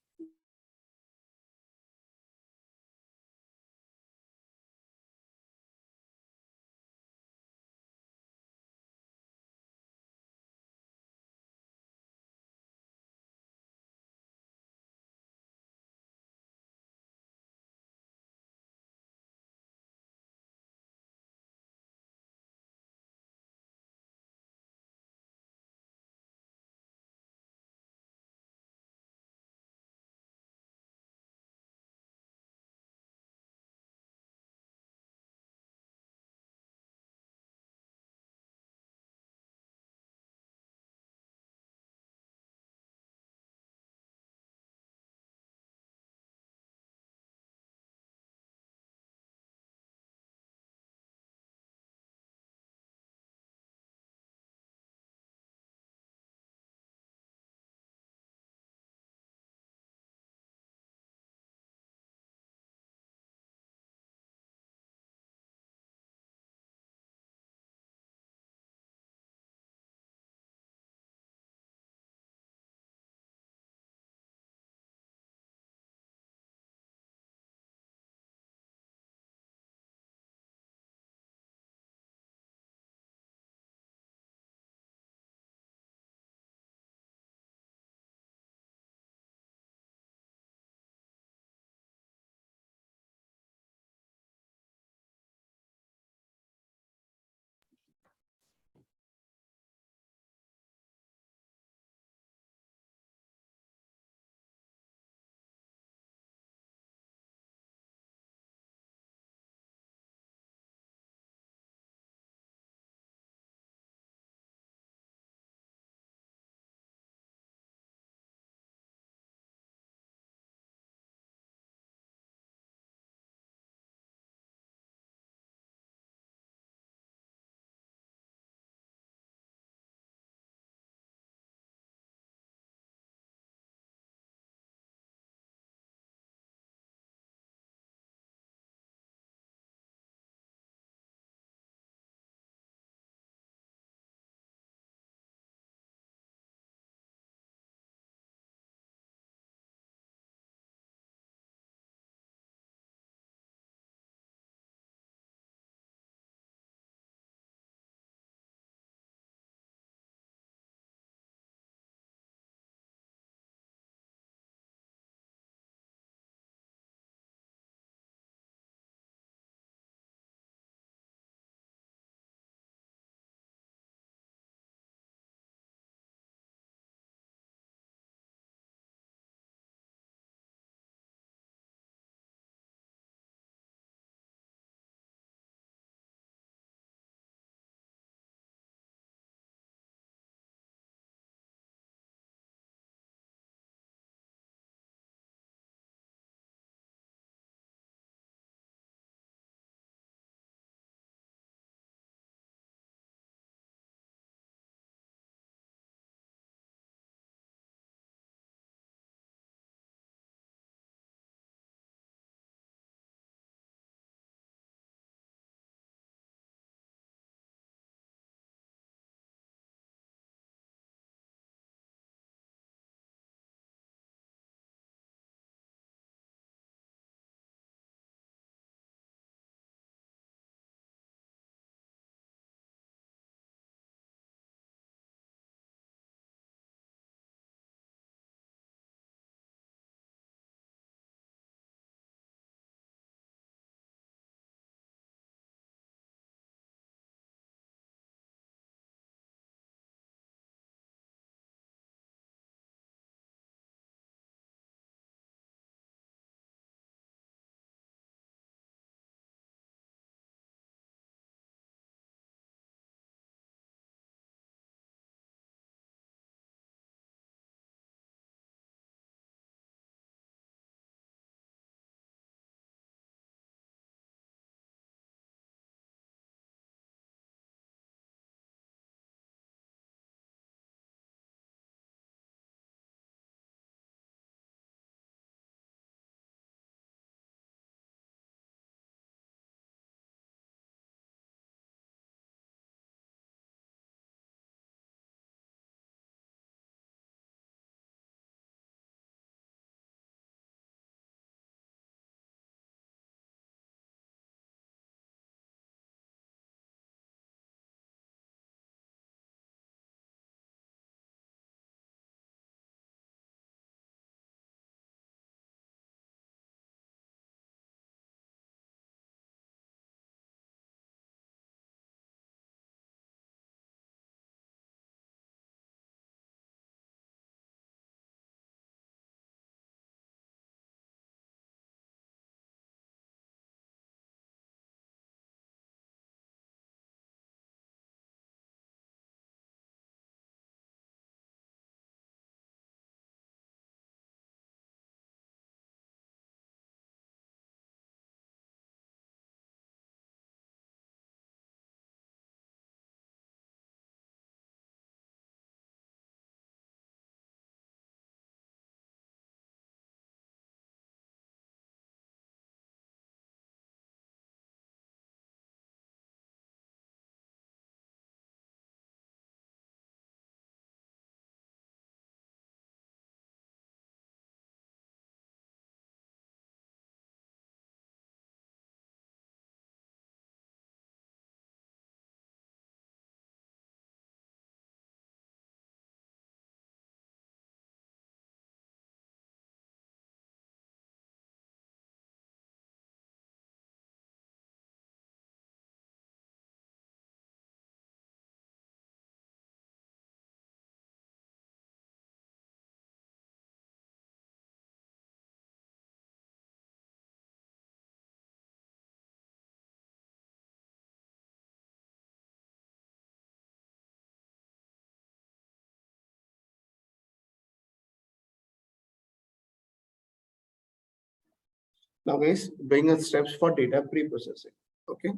A: Now guys, bring us steps for data pre-processing. Okay.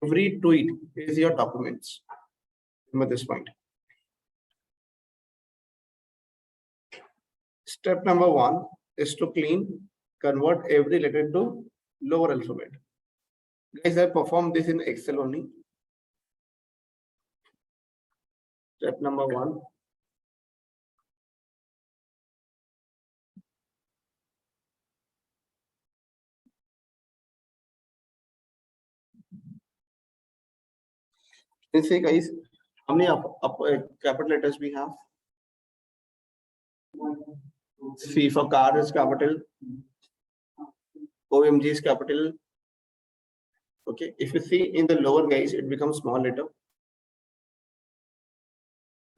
A: Every tweet is your documents. Remember this point. Step number 1 is to convert every letter to lower alphabet. Guys, I performed this in Excel only. Step number 1. Let's say guys, how many capital letters we have? C for car is capital. OMG is capital. Okay, if you see in the lower guys, it becomes small letter.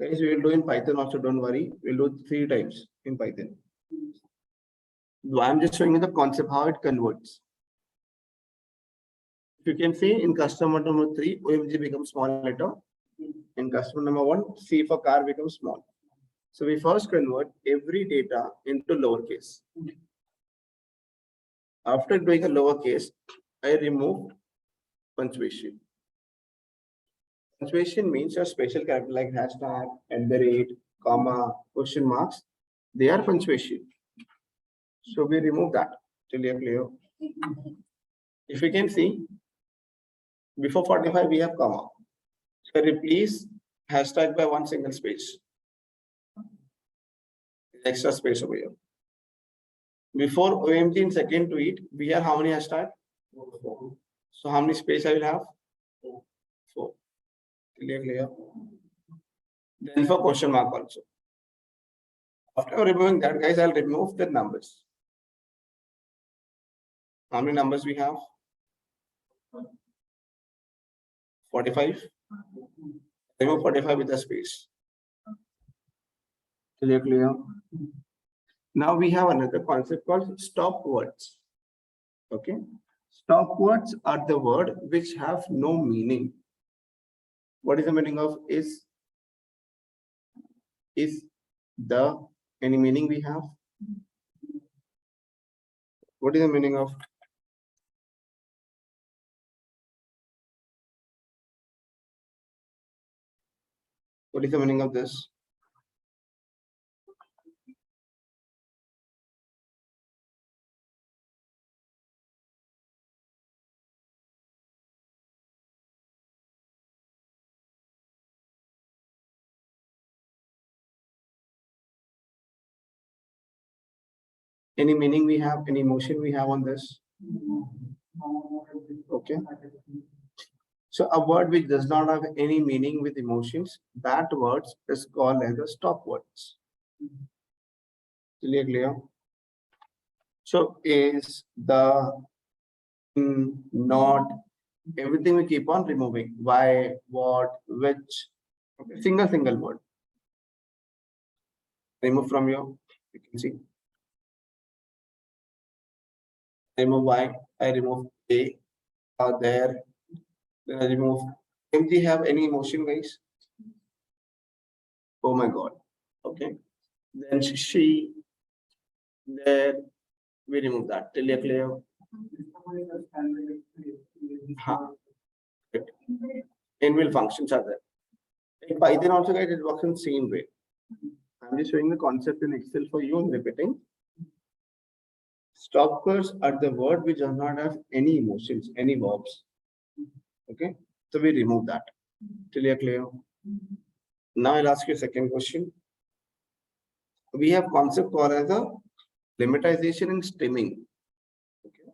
A: Guys, we will do in Python also, don't worry. We'll do 3 times in Python. I'm just showing you the concept, how it converts. If you can see in customer number 3, OMG becomes small letter. In customer number 1, C for car becomes small. So we first convert every data into lowercase. After doing a lowercase, I remove punctuation. Punctuation means a special character like hashtag, @ comma, question marks. They are punctuation. So we remove that till you're clear. If you can see, before 45 we have comma. So replace hashtag by 1 single space. Extra space over here. Before OMG in second tweet, we have how many hashtag? 4. So how many space I will have? 4. Clear. Then for question mark also. After removing that, guys, I'll remove the numbers. How many numbers we have? 45. Remove 45 with a space. Clear. Now we have another concept called stop words. Okay. Stop words are the word which have no meaning. What is the meaning of is? Is the any meaning we have? What is the meaning of? What is the meaning of this? Any meaning we have, any emotion we have on this? Okay. So a word which does not have any meaning with emotions, that words is called as a stop words. Clear? So is, the, not, everything we keep on removing. Why, what, which, okay. Single word. Remove from here, you can see. Remove Y, I remove A, there, then I remove. MG have any emotion, guys? Oh my God. Okay. Then she, there, we remove that. Till you're clear. Inbuilt functions are there. In Python also, guys, it works in the same way. I'm just showing the concept in Excel for you and repeating. Stoppers are the word which does not have any emotions, any verbs. Okay, so we remove that. Till you're clear. Now I'll ask you a second question. We have concept called as a lemmatization and stemming. Okay.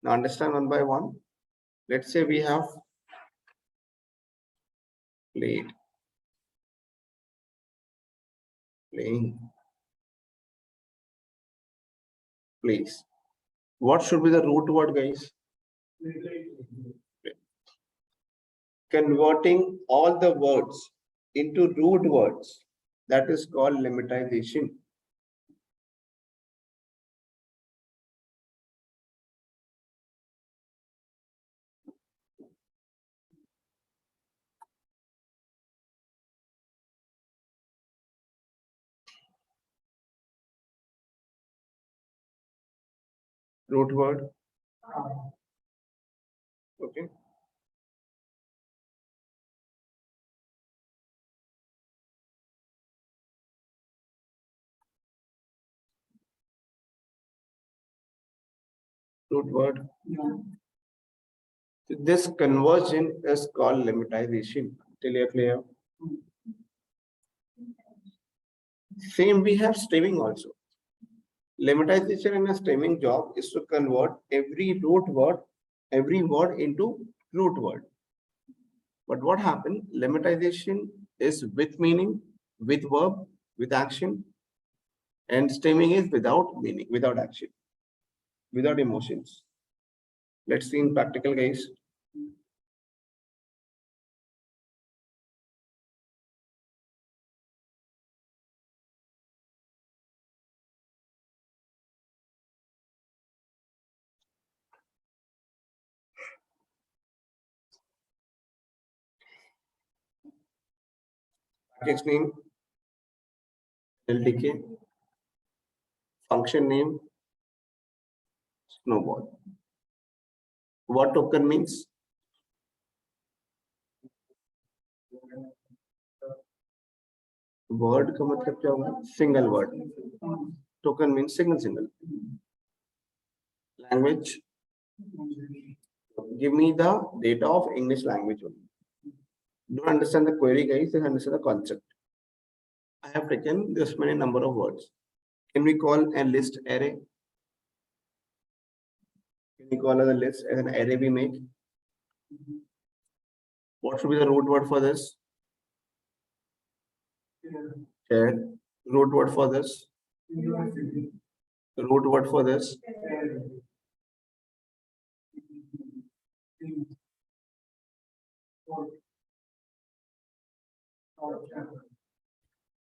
A: Now understand one by one. Let's say we have playing. Place. What should be the root word, guys? Converting all the words into root words, that is called lemmatization. root word. Okay. Root word. This conversion is called lemmatization. Till you're clear. Same we have stemming also. Lemmatization in a stemming job is to convert every word into root word. But what happened? Lemmatization is with meaning, with verb, with action, and stemming is without meaning, without action, without emotions. Let's see in practical case. Package name, LDK, function name, snowball. What token means? Word का मतलब क्या होगा? Single word. Token means single. Language. Give me the data of English language only. Don't understand the query, guys. Just understand the concept. I have taken this many number of words. Can we call a list array? Can we call a list as an array we make? What should be the root word for this? Share. Root word for this? Root word for this?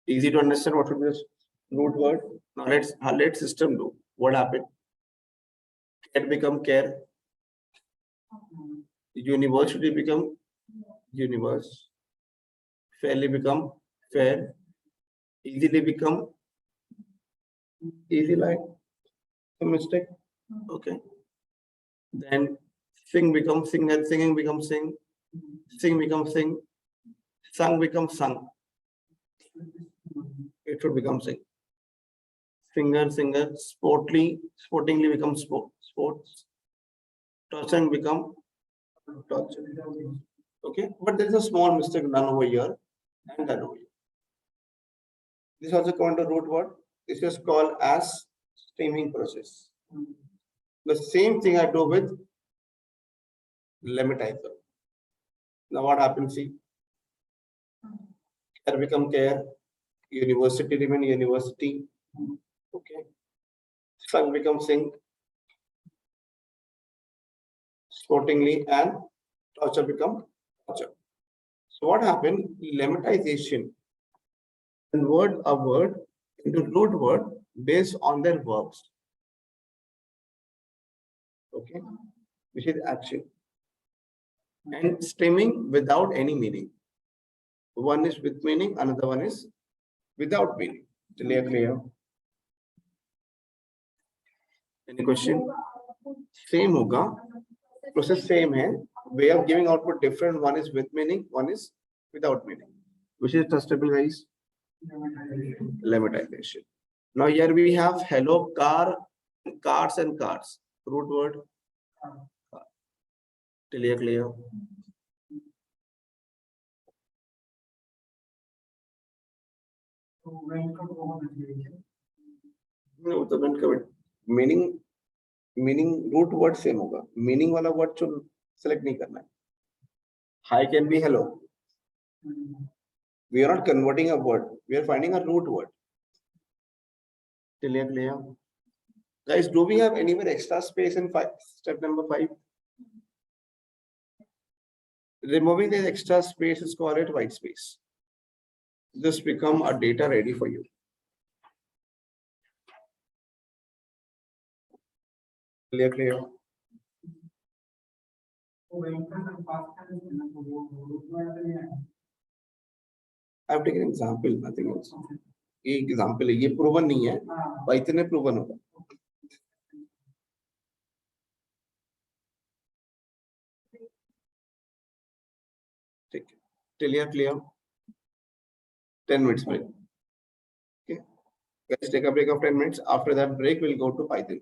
A: Easy to understand what should be this root word. Now let system do. What happened? Cat become care. University become universe. Fairly become fair. Easily become easy, like a mistake. Okay. Then sing becomes singer, singing becomes sing, sing becomes sing, sung becomes sung. It should become sing. Singer, sportingly becomes sports. Torturing become torture. Okay, but there is a small mistake done over here and done over here. This also called a root word. This is called as streaming process. The same thing I do with lemmatizer. Now what happens? See, care become care, university remain university. Okay, sung become sing, sportingly, and torture become torture. So what happened? Lemmatization convert a word into root word based on their verbs. Okay, which is action. And stemming without any meaning. One is with meaning, another one is without meaning. Clear? Any question? Same होगा. Process same है. Way of giving output different. One is with meaning, one is without meaning. Which is trustable, guys? Lemmatization. Now here we have hello car, cars and cars. Root word. Clear. No, तो when covered meaning root word same होगा. Meaning वाला word जो select नहीं करना है. Hi can be hello. We are not converting a word. We are finding a root word. Clear. Guys, do we have anywhere extra space in step number 5? Removing the extra space is called it white space. This become a data ready for you. Clear. I have taken an example, nothing else. ये example है, ये proven नहीं है, Python ने proven होगा. Till you're clear? 10 minutes break. Okay. Let's take a break of 10 minutes. After that break, we'll go to Python.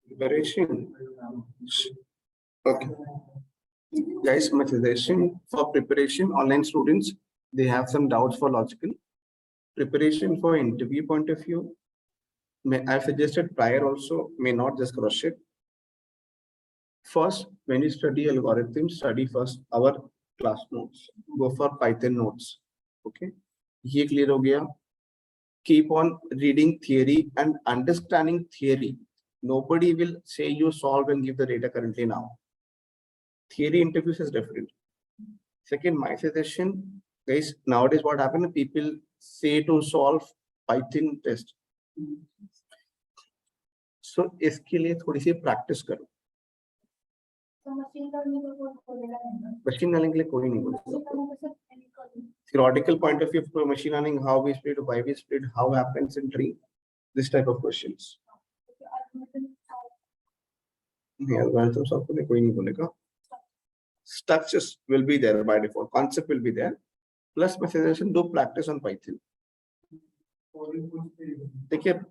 A: Preparation. Okay. Guys, my suggestion for preparation, online students, they have some doubts for logical. Preparation for interview point of view, I suggested prior also, may not just cross check. First, when you study algorithms, study first our class notes. Go for Python notes. Okay. ये clear हो गया. Keep on reading theory and understanding theory. Nobody will say you solve and give the data currently now. Theory interviews is different. Second, my suggestion, guys, nowadays what happened, people say to solve Python test. So इसके लिए थोड़ी सी practice करो. Machine learning के लिए कोई नहीं बोलेगा. Theoretical point of view for machine learning, how we split, why we split, how happens in tree, this type of questions. नहीं, algorithm solve करने कोई नहीं बोलेगा. Structures will be there by default, concept will be there. Plus my suggestion, do practice on Python. देखिए,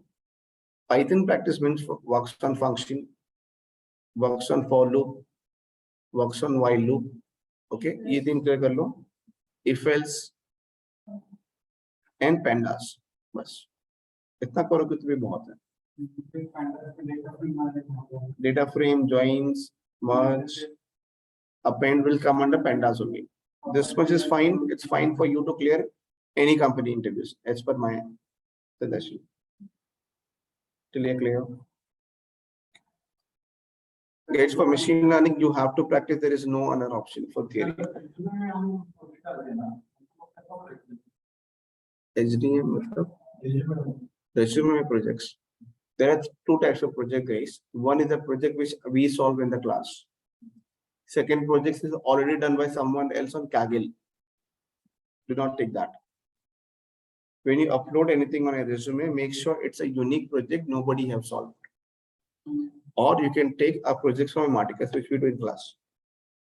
A: Python practice means works on function, works on for loop, works on while loop. Okay, ये दिन clear कर लो. If else and pandas, बस इतना करोगे तो भी बहुत है. Data frame, joins, merge, append will come under pandas only. This much is fine. It's fine for you to clear any company interviews as per my suggestion. Clear. Guys, for machine learning, you have to practice. There is no other option for theory. HDM, resume projects. There are two types of project, guys. One is a project which we solve in the class. Second project is already done by someone else on Kaggle. Do not take that. When you upload anything on a resume, make sure it's a unique project nobody have solved. Or you can take a project from Maticus, which we do in class.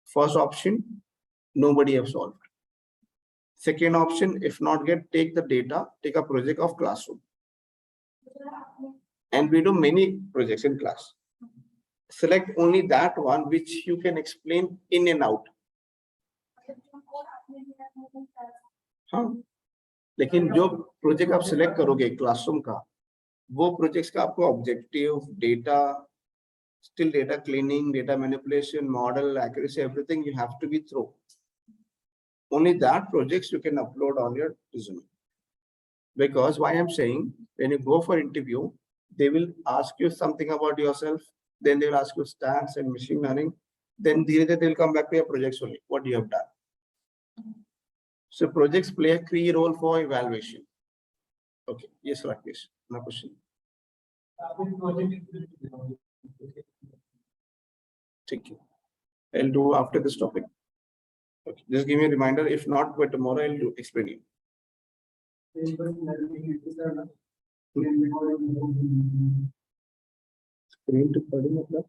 A: First option, nobody have solved. Second option, if not get, take the data, take a project of classroom. And we do many projects in class. Select only that one which you can explain in and out. हाँ, लेकिन जो project आप select करोगे classroom का, वो projects का आपको objective, data, still data cleaning, data manipulation, model accuracy, everything you have to be through. Only that projects you can upload on your resume. Because why I'm saying, when you go for interview, they will ask you something about yourself, then they will ask you stats and machine learning, then they'll come back to your projects only, what you have done. So projects play a key role for evaluation. Okay, yes, Rakesh, no question. Thank you. I'll do after this topic. Okay, just give me a reminder. If not, by tomorrow I'll do explain you. Screen recording मतलब?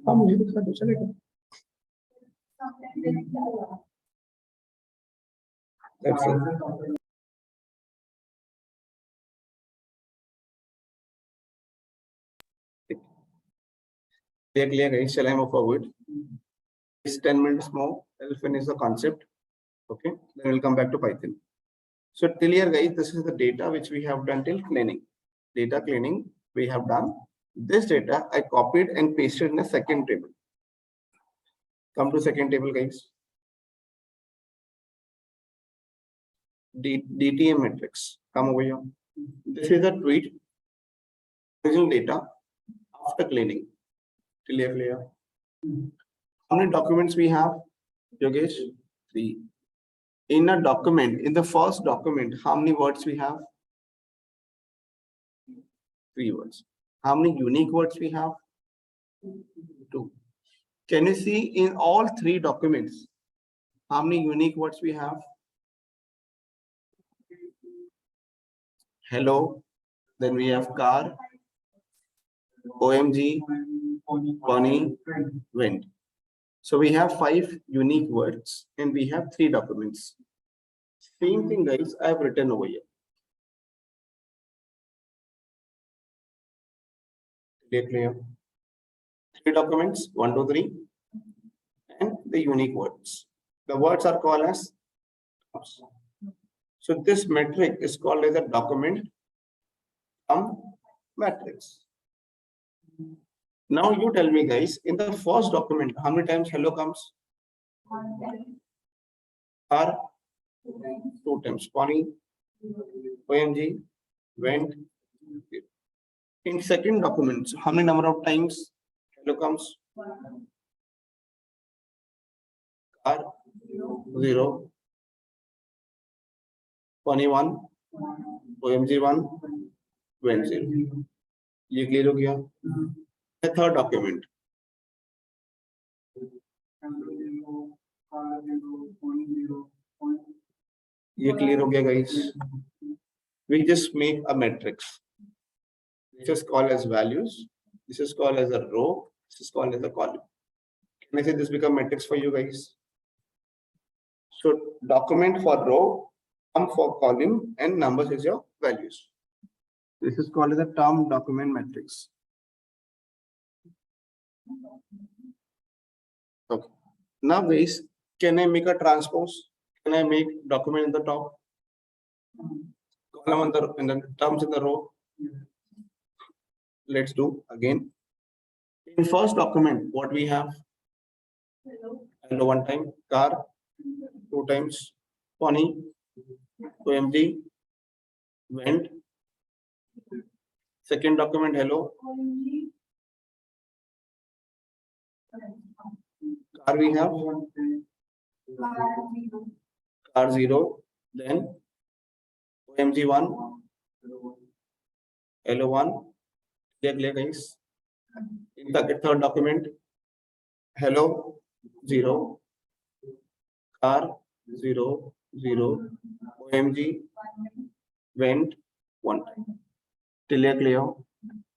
A: हाँ, मुझे दिखा दो, चलेगा. That's it. Clear, guys. Shall I move forward? It's 10 minutes more. I'll finish the concept. Okay, then we'll come back to Python. So till here, guys, this is the data which we have done till cleaning. Data cleaning we have done. This data I copied and pasted in a second table. Come to second table, guys. DTM matrix. Come over here. This is the tweet. Original data after cleaning. Clear. How many documents we have, Yogesh? 3. In a document, in the first document, how many words we have? 3 words. How many unique words we have? 2. Can you see in all 3 documents, how many unique words we have? Hello, then we have car, OMG, Bonnie went. So we have 5 unique words and we have 3 documents. Same thing, guys, I have written over here. Clear? 3 documents, 1, 2, 3, and the unique words. The words are called as. So this metric is called as a document matrix. Now you tell me, guys, in the first document, how many times hello comes? Or 2 times. Bonnie, OMG, went. In second document, how many number of times hello comes? Or 0. Bonnie 1, OMG 1, went 0. ये clear हो गया? The third document. ये clear हो गया, guys? We just make a matrix. This is called as values. This is called as a row. This is called as a column. Can I say this become matrix for you guys? So document for row, term for column, and numbers is your values. This is called as a term document matrix. Okay. Now, guys, can I make a transpose? Can I make document in the top, column in the terms in the row? Let's do again. In first document, what we have? Hello 1 time, car 2 times, Pony, OMG, went. Second document, hello. Car we have car 0, then OMG 1, hello 1. Clear, guys. In the third document, hello 0, car 0, 0, OMG went 1 time. Clear.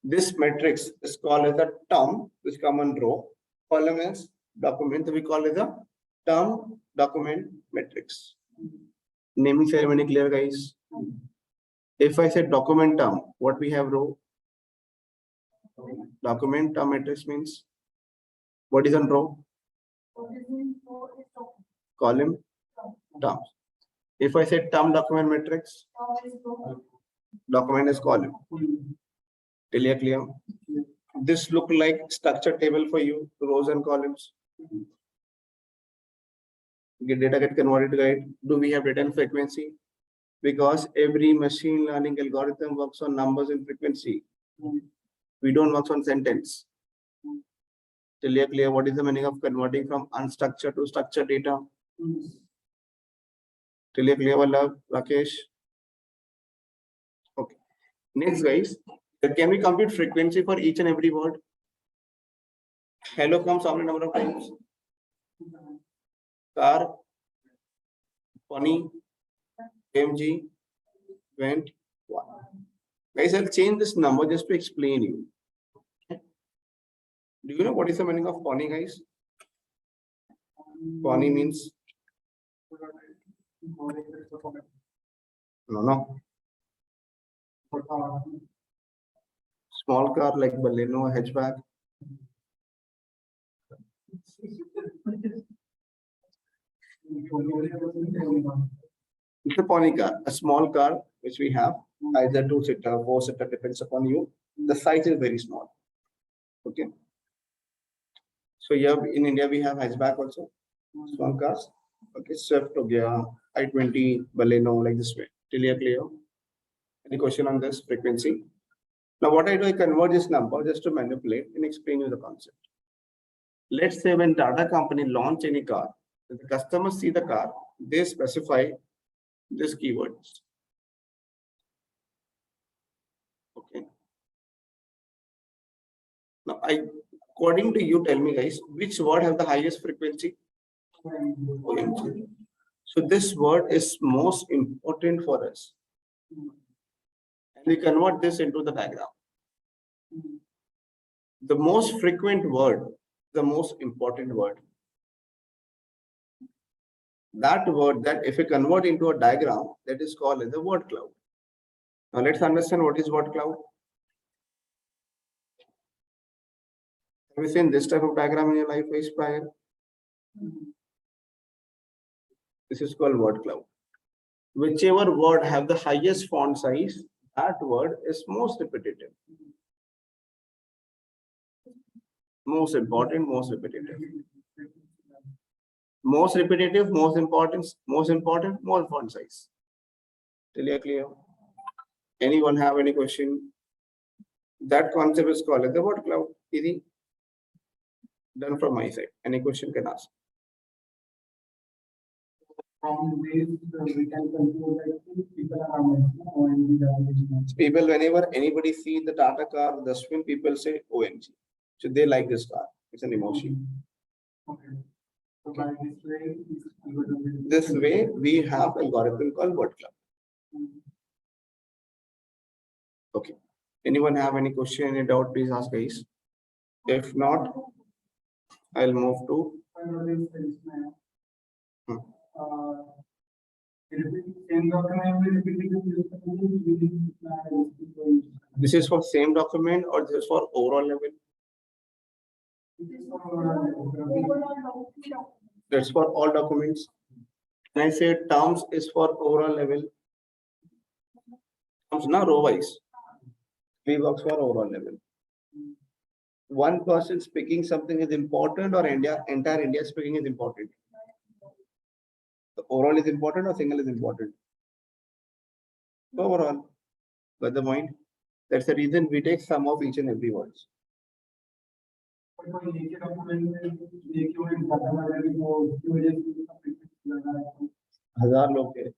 A: This matrix is called as a term, which come on row. Column is document, we call it a term document matrix. Naming ceremony clear, guys? If I say document term, what we have row? Document term matrix means what is on row? Column term. If I say term document matrix, document is column. Clear? This look like structure table for you, rows and columns. Data get converted to it. Do we have data and frequency? Because every machine learning algorithm works on numbers and frequency. We don't work on sentence. Clear? What is the meaning of converting from unstructured to structured data? Clear, Vallabh, Rakesh? Okay. Next, guys, can we compute frequency for each and every word? Hello comes how many number of times? Car, Pony, MG, went 1. Guys, I'll change this number just to explain you. Do you know what is the meaning of Pony, guys? Pony means no. Small car like Baleno, hatchback. It's a pony car, a small car which we have, either 2-seater, 4-seater, depends upon you. The size is very small. Okay. So here in India we have hatchback also, small cars. Okay, Swift, I-20, Baleno, like this way. Clear? Any question on this frequency? Now what I do, I convert this number just to manipulate and explain you the concept. Let's say when Tata company launch any car, when the customers see the car, they specify these keywords. Okay. Now according to you, tell me, guys, which word have the highest frequency? OMG. So this word is most important for us. And we convert this into the diagram. The most frequent word, the most important word. That word that if you convert into a diagram, that is called as the word cloud. Now let's understand what is word cloud. Have you seen this type of diagram in your life phase prior? This is called word cloud. Whichever word have the highest font size, that word is most repetitive. Most important, most repetitive. Most repetitive, most important, more font size. Clear? Anyone have any question? That concept is called as the word cloud. Easy. Done from my side. Any question can ask.
E: From this, we can conclude that people are ONG.
A: People, whenever anybody see the Tata car, the swim, people say OMG. So they like this car. It's an emotion.
E: Okay. So by
A: This way, we have algorithm called word cloud. Okay. Anyone have any question, any doubt, please ask guys. If not, I'll move to. This is for same document or this is for overall level? That's for all documents. When I say terms is for overall level. Terms now row wise. We works for overall level. One person speaking something is important or entire India speaking is important. The overall is important or single is important? Overall. Got the point? That's the reason we take sum of each and every words. हजार लोग हैं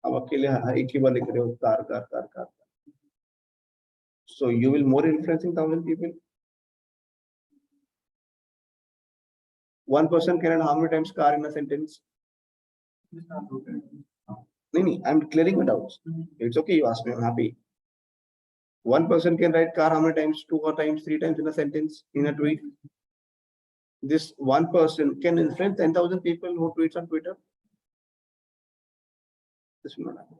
A: अब अकेले एक ही बार लिख रहे हो car. So you will more influencing 1,000 people. One person can write how many times car in a sentence? No, I'm clearing it out. It's okay, you ask me, I'm happy. One person can write car how many times? 2 or times, 3 times in a sentence, in a tweet. This one person can influence 10,000 people who tweets on Twitter. This will not happen.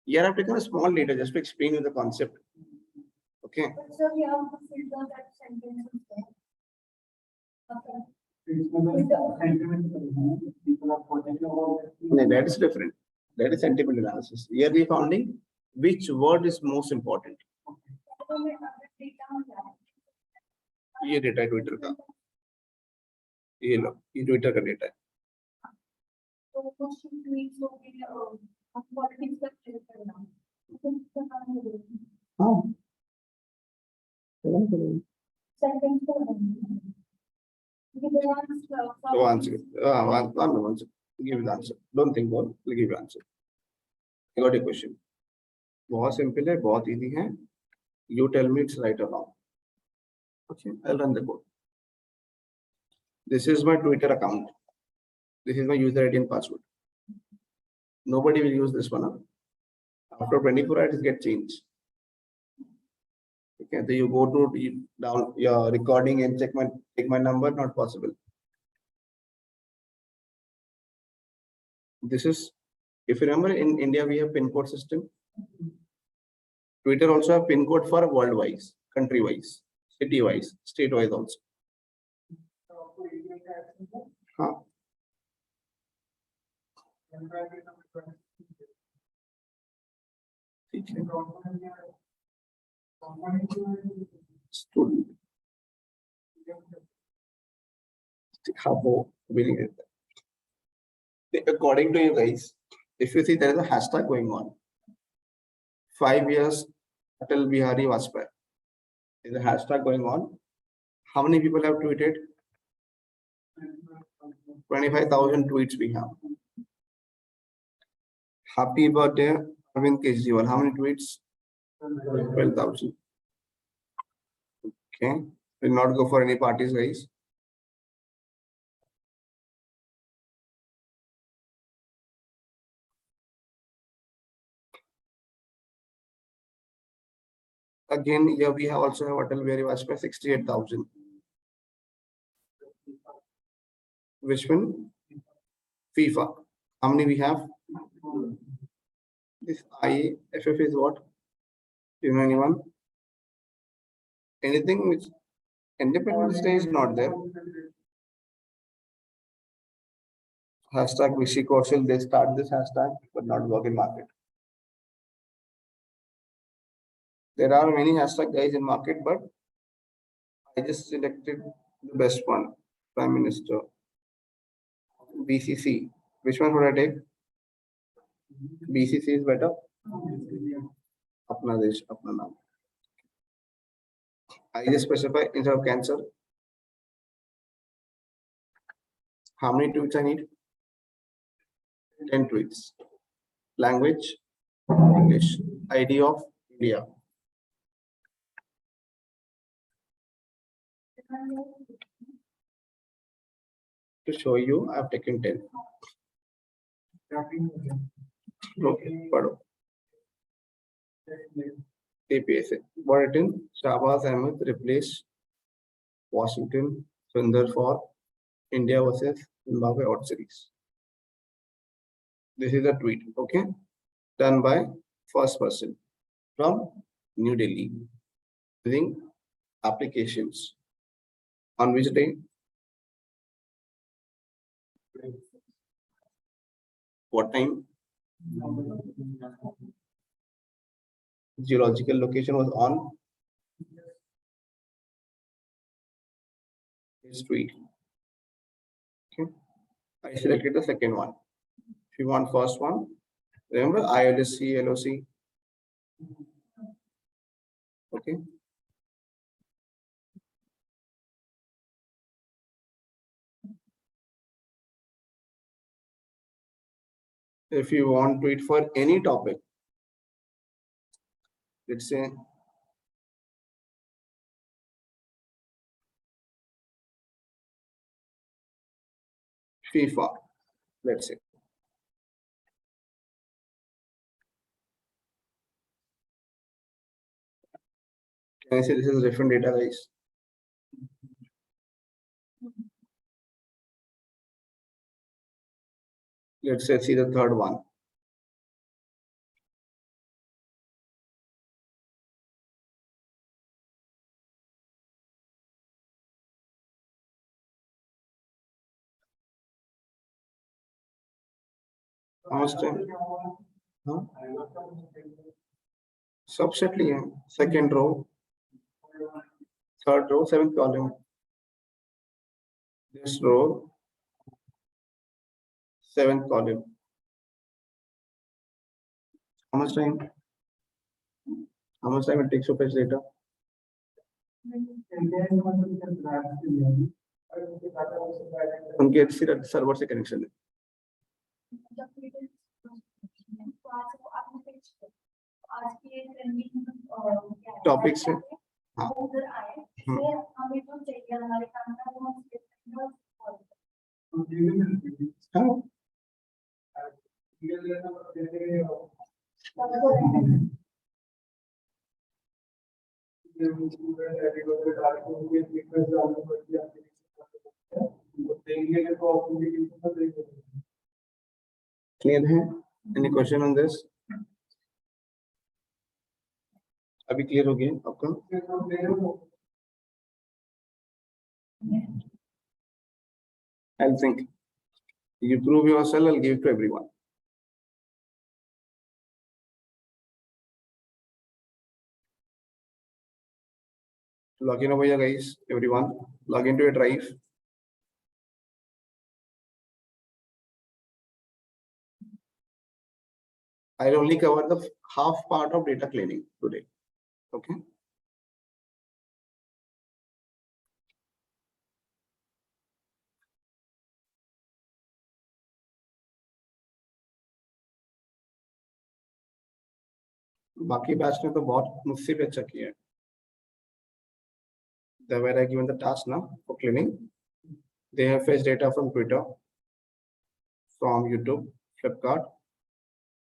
A: Here I've taken a small data just to explain you the concept. Okay.
F: So we have to filter that sentence. Okay.
A: No, that is different. That is sentiment analysis. Here we founding which word is most important. ये data है Twitter का. ये लो, ये Twitter का data है.
F: So question tweets will be politics का filter now.
A: हाँ.
F: Sentence
A: So answer. One. Give the answer. Don't think more. We'll give you answer. I got a question. बहुत simple है, बहुत easy है. You tell me it's right or wrong. Okay, I'll run the code. This is my Twitter account. This is my user ID and password. Nobody will use this one. Huh? After 24 hours, it gets changed. Okay, so you go to down your recording and take my number. Not possible. This is, if you remember, in India we have PIN code system. Twitter also have PIN code for worldwide, country-wise, city-wise, state-wise also. Huh? Student. According to you guys, if you see there is a hashtag going on, 5 years Atal Bihari Vajpayee. Is a hashtag going on. How many people have tweeted? 25,000 tweets we have. Happy birthday, Arvind Kejriwal. How many tweets? 12,000. Okay. Will not go for any parties, guys. Again, here we have also have Atal Bihari Vajpayee 68,000. Which one? FIFA. How many we have? This IAFF is what? Do you know anyone? Anything which Independence Day is not there. Hashtag Vishy Kaushal, they start this hashtag, but not work in market. There are many hashtag guys in market, but I just selected the best one. Prime Minister. BCC. Which one should I take? BCC is better. Apna Desh, Apna Naam. I just specify instead of cancer. How many tweets I need? 10 tweets. Language, English. ID of India. To show you, I have taken 10. Okay, pardon. APSA. What written? Shahbaz Ahmed replaced Washington Sundar for India versus Zimbabwe out series. This is a tweet, okay, done by first person from New Delhi using applications. On which day? What time? Geological location was on this tweet. Okay, I selected the second one. If you want first one, remember ILSC, LOC. Okay. If you want tweet for any topic, let's say FIFA, let's say. Can I say this is different data, guys? Let's say see the third one. How much time? Huh? Subset liye, second row, third row, seventh column. This row, seventh column. How much time? How much time it takes to fetch data? उनके server से connection है. Topic से हाँ. हाँ. Clear है? Any question on this? अभी clear हो गया आपका? I'll think. You prove yourself, I'll give it to everyone. Log in over here, guys. Everyone, log into your drive. I'll only cover the half part of data cleaning today. Okay. बाकी batch ने तो बहुत मुझसे भी अच्छा किया है. They were given the task now for cleaning. They have fetched data from Twitter, from YouTube, Flipkart,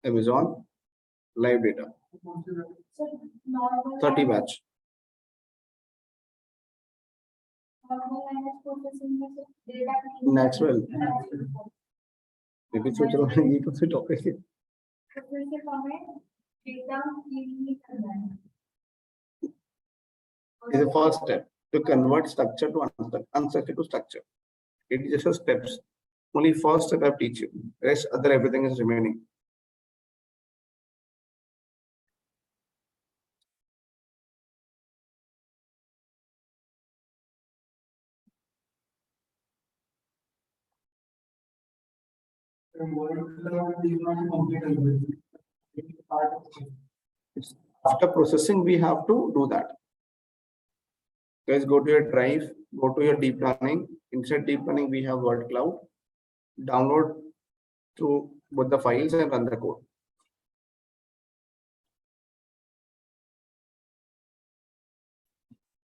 A: Amazon, live data.
F: So normal.
A: 30 batch.
F: Normal language processing में से data
A: Natural. लेकिन सोच रहा हूँ ये कौन से टॉपिक है?
F: तो फिर से हमें data cleaning नहीं करना है.
A: Is the first step to convert structure to unstructured to structure. It is just a steps. Only first step I teach you. Rest other everything is remaining. It's after processing, we have to do that. Guys, go to your drive, go to your deep learning. Inside deep learning, we have word cloud. Download through both the files and run the code.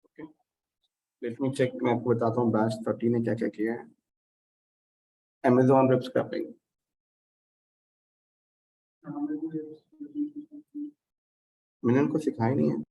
A: Okay. Let me check. मैं आपको बताता हूँ batch 30 ने क्या क्या किया है. Amazon web scraping. मैंने उनको सिखाया नहीं है.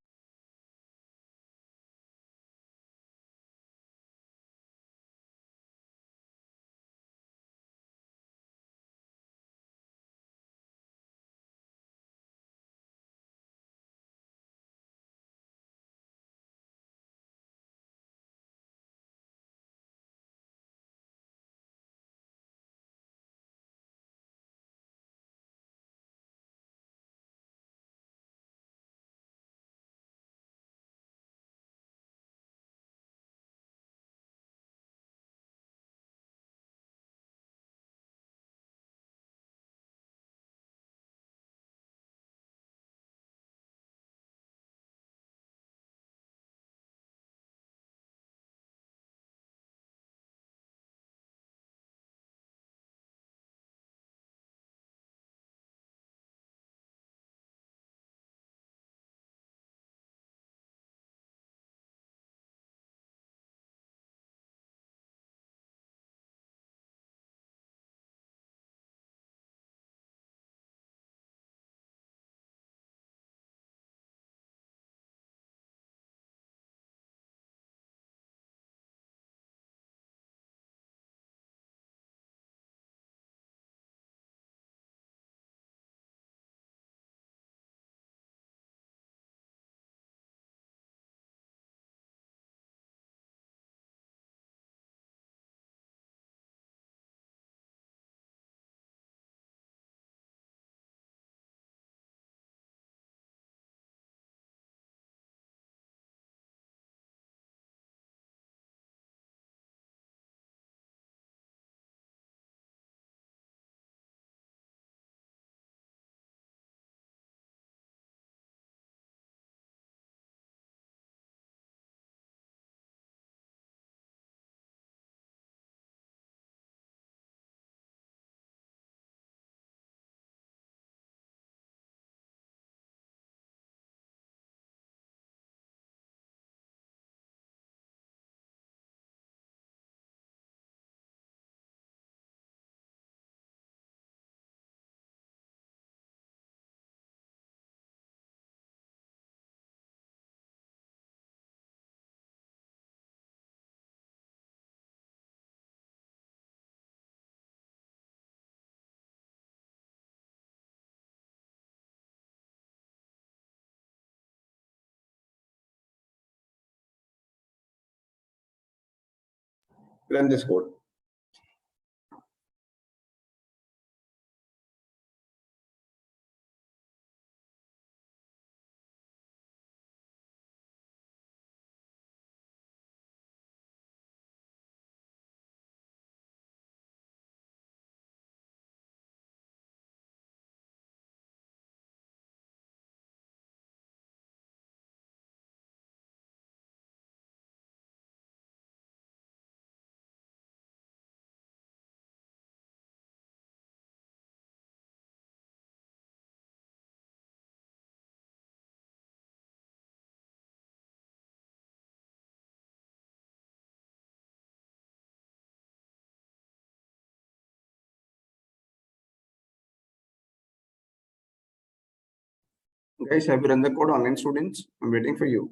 A: Run this code. Guys, have you run the code, online students? I'm waiting for you.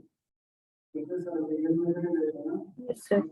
C: Yes, sir.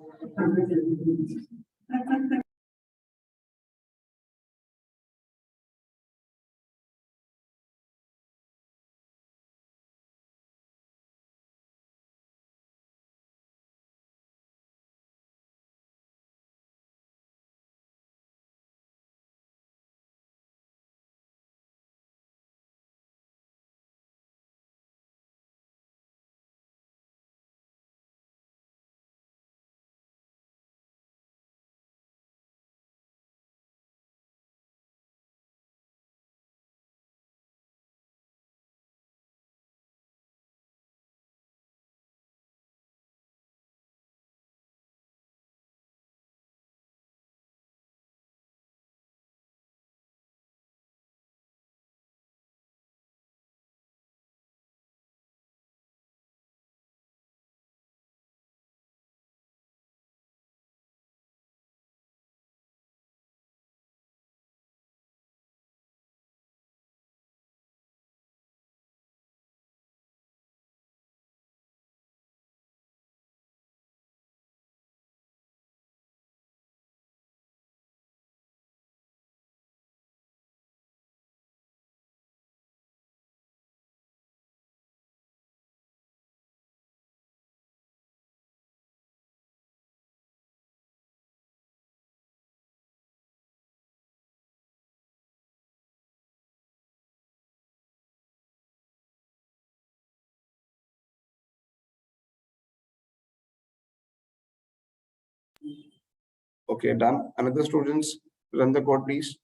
A: Okay, done. Another students, run the code, please.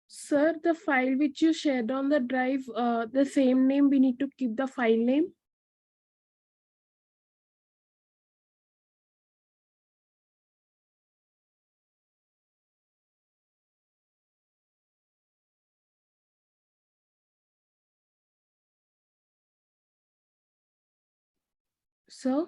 B: Sir, the file which you shared on the drive, the same name, we need to keep the file name. Sir,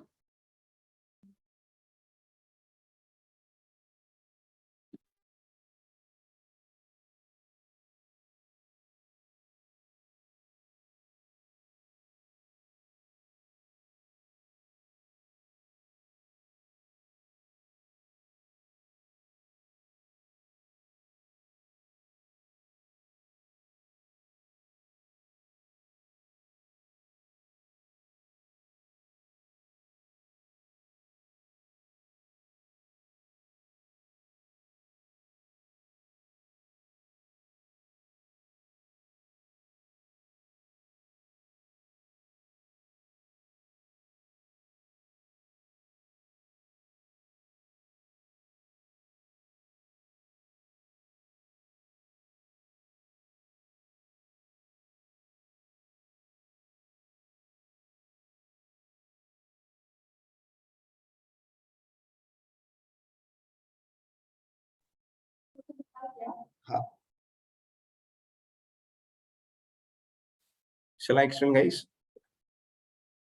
A: Shall I explain, guys?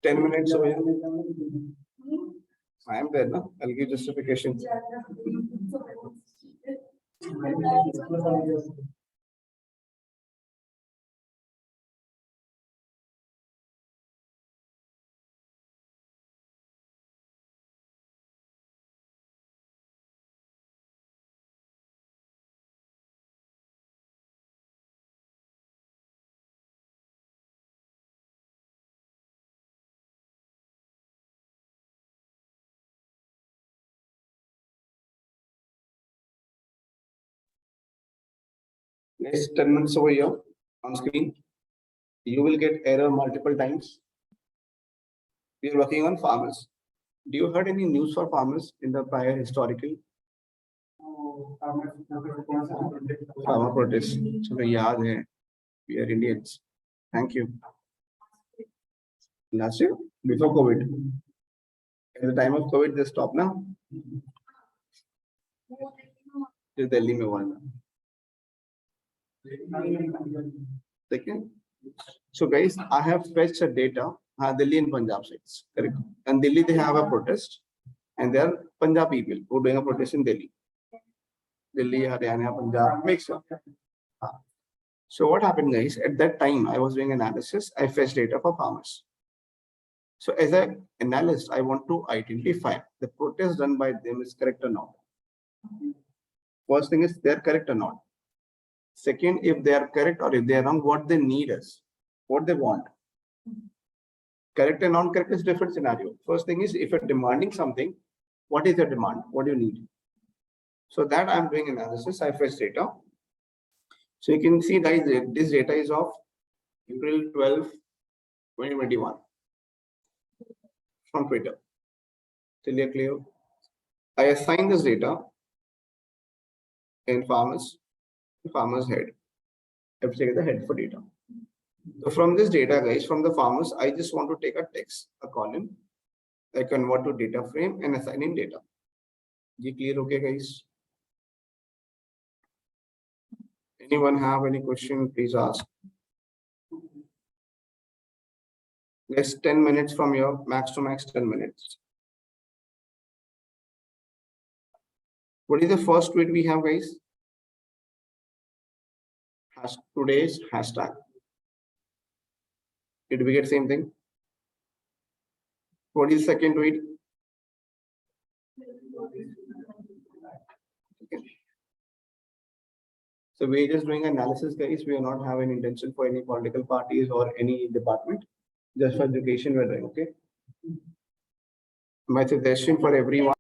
A: 10 minutes away. I am there, no? I'll give justification. Next 10 minutes over here on screen. You will get error multiple times. We are working on farmers. Do you heard any news for farmers in the prior historical farmer protest? So yaad hai. We are Indians. Thank you. Last year, before COVID. At the time of COVID, they stopped now. जो दिल्ली में हुआ था। देखिए So guys, I have fetched a data, Delhi and Punjab sides, correct? And Delhi, they have a protest and they are Punjab people who are doing a protest in Delhi. Delhi, Haryana, Punjab, mix up. So what happened guys, at that time I was doing analysis, I fetched data for farmers. So as an analyst, I want to identify the protest done by them is correct or not. First thing is they're correct or not. Second, if they are correct or if they are wrong, what they need is, what they want. Correct and non-correct is different scenario. First thing is if you're demanding something, what is your demand? What do you need? So that I'm doing analysis, I fetch data. So you can see guys, this data is of April 12, 2021 from Twitter. Till you're clear. I assign this data in farmers head. I have to take the head for data. So from this data, guys, from the farmers, I just want to take a text, a column. I convert to data frame and assign in data. Ye clear, okay, guys? Anyone have any question? Please ask. Guys, 10 minutes from your max to max 10 minutes. What is the first tweet we have, guys? Today's hashtag. Did we get same thing? What is the second tweet? Okay. So we're just doing analysis, guys. We are not having intention for any political parties or any department. Just for education, we're doing, okay? My suggestion for everyone.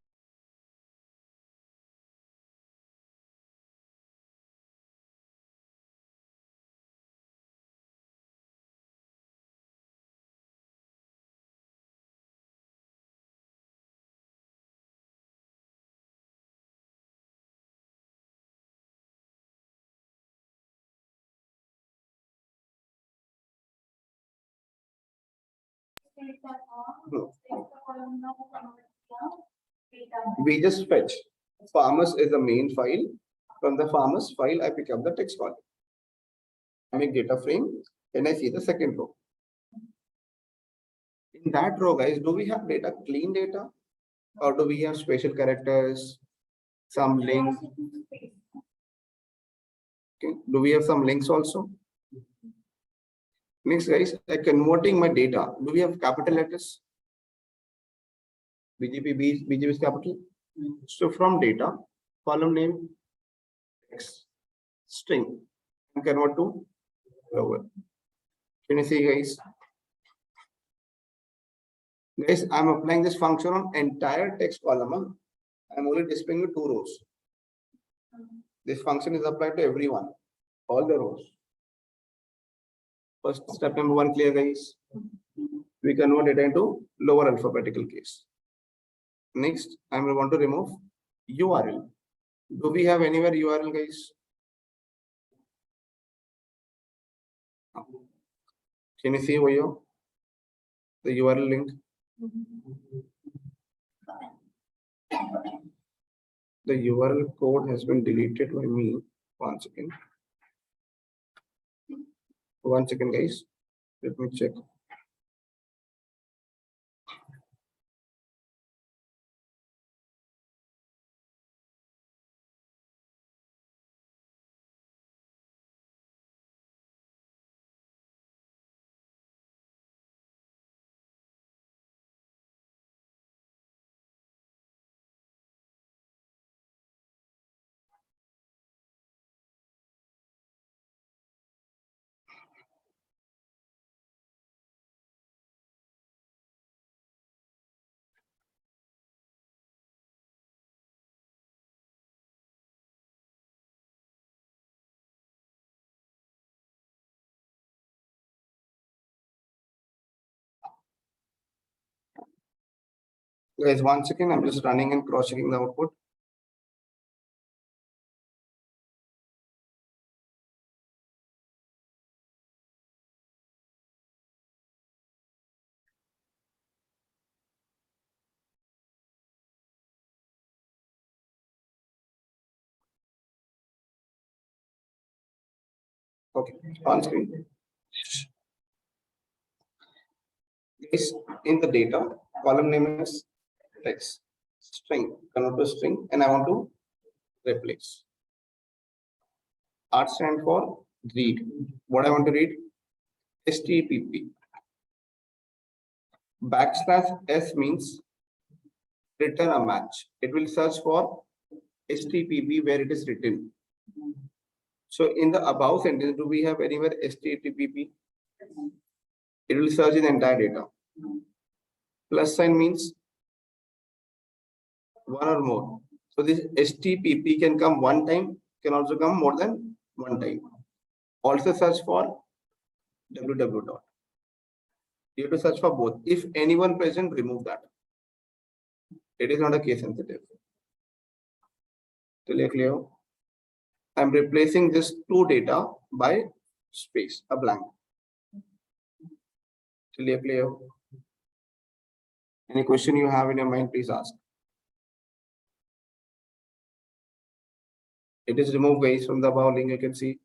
A: We just fetch. Farmers is the main file. From the farmers file, I pick up the text column. I make data frame, and I see the second row. In that row, guys, do we have data, clean data? Or do we have special characters, some links? Okay. Do we have some links also? Next, guys, converting my data. Do we have capital letters? BGP is capital. So from data, column name, text, string, and convert to lower. Can you see, guys? Guys, I'm applying this function on entire text column. I'm only displaying 2 rows. This function is applied to everyone, all the rows. First step number 1 clear, guys. We convert data into lower alphabetical case. Next, I want to remove URL. Do we have anywhere URL, guys? Can you see over here the URL link? The URL code has been deleted by me. 1 second. 1 second, guys. Let me check. Guys, 1 second. I'm just running and cross-checking the output. Okay, on screen. is in the data, column name is text, string, convert to string, and I want to replace. R stand for read. What I want to read? STPP. Backslash S means return a match. It will search for STPP where it is written. So in the above sentence, do we have anywhere STPP? It will search in the entire data. Plus sign means one or more. So this STPP can come one time, can also come more than one time. Also search for www dot. You have to search for both. If anyone present, remove that. It is not a case sensitive. Clear? I'm replacing this two data by space, a blank. Clear? Any question you have in your mind, please ask. It is removed, guys, from the above link. You can see.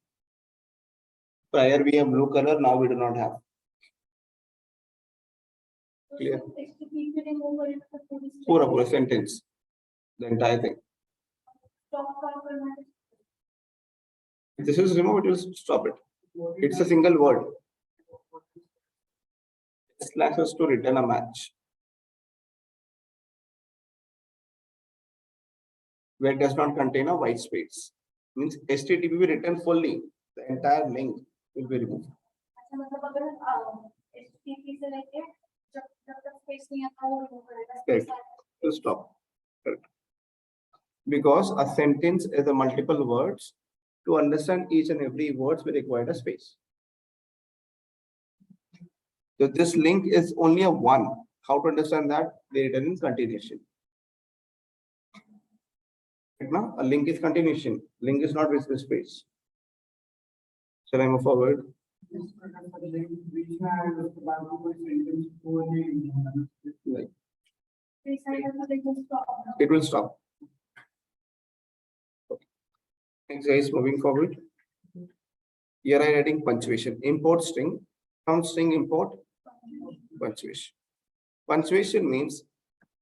A: Prior we have blue color, now we do not have. Clear?
F: STP remove or the police
A: Pura sentence. The entire thing.
F: stop format.
A: If this is removed, it will stop it. It's a single word. Slash us to return a match. Where it does not contain a white space. Means HTTP will return fully. The entire link will be removed.
F: अच्छा मतलब अगर STP से लेके जब तक space नहीं आता वो remove करेगा
A: Correct. To stop. Correct. Because a sentence is a multiple words. To understand each and every words, we require a space. So this link is only a one. How to understand that? They return in continuation. Right now, a link is continuation. Link is not with the space. Shall I move forward? Right.
F: Space आएगा तो they can stop.
A: It will stop. Okay. Next, guys, moving forward. Here I am adding punctuation. Import string. From string import punctuation. Punctuation means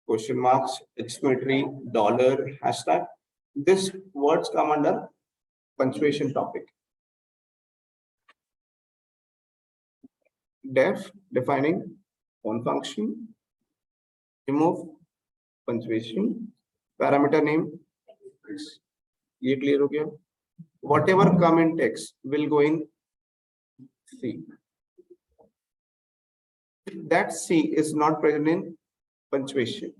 A: question marks, exclamatory, dollar, hashtag. These words come under punctuation topic. Def defining on function. Remove punctuation. Parameter name. ये clear हो गया? Whatever come in text will go in C. That C is not present in punctuation.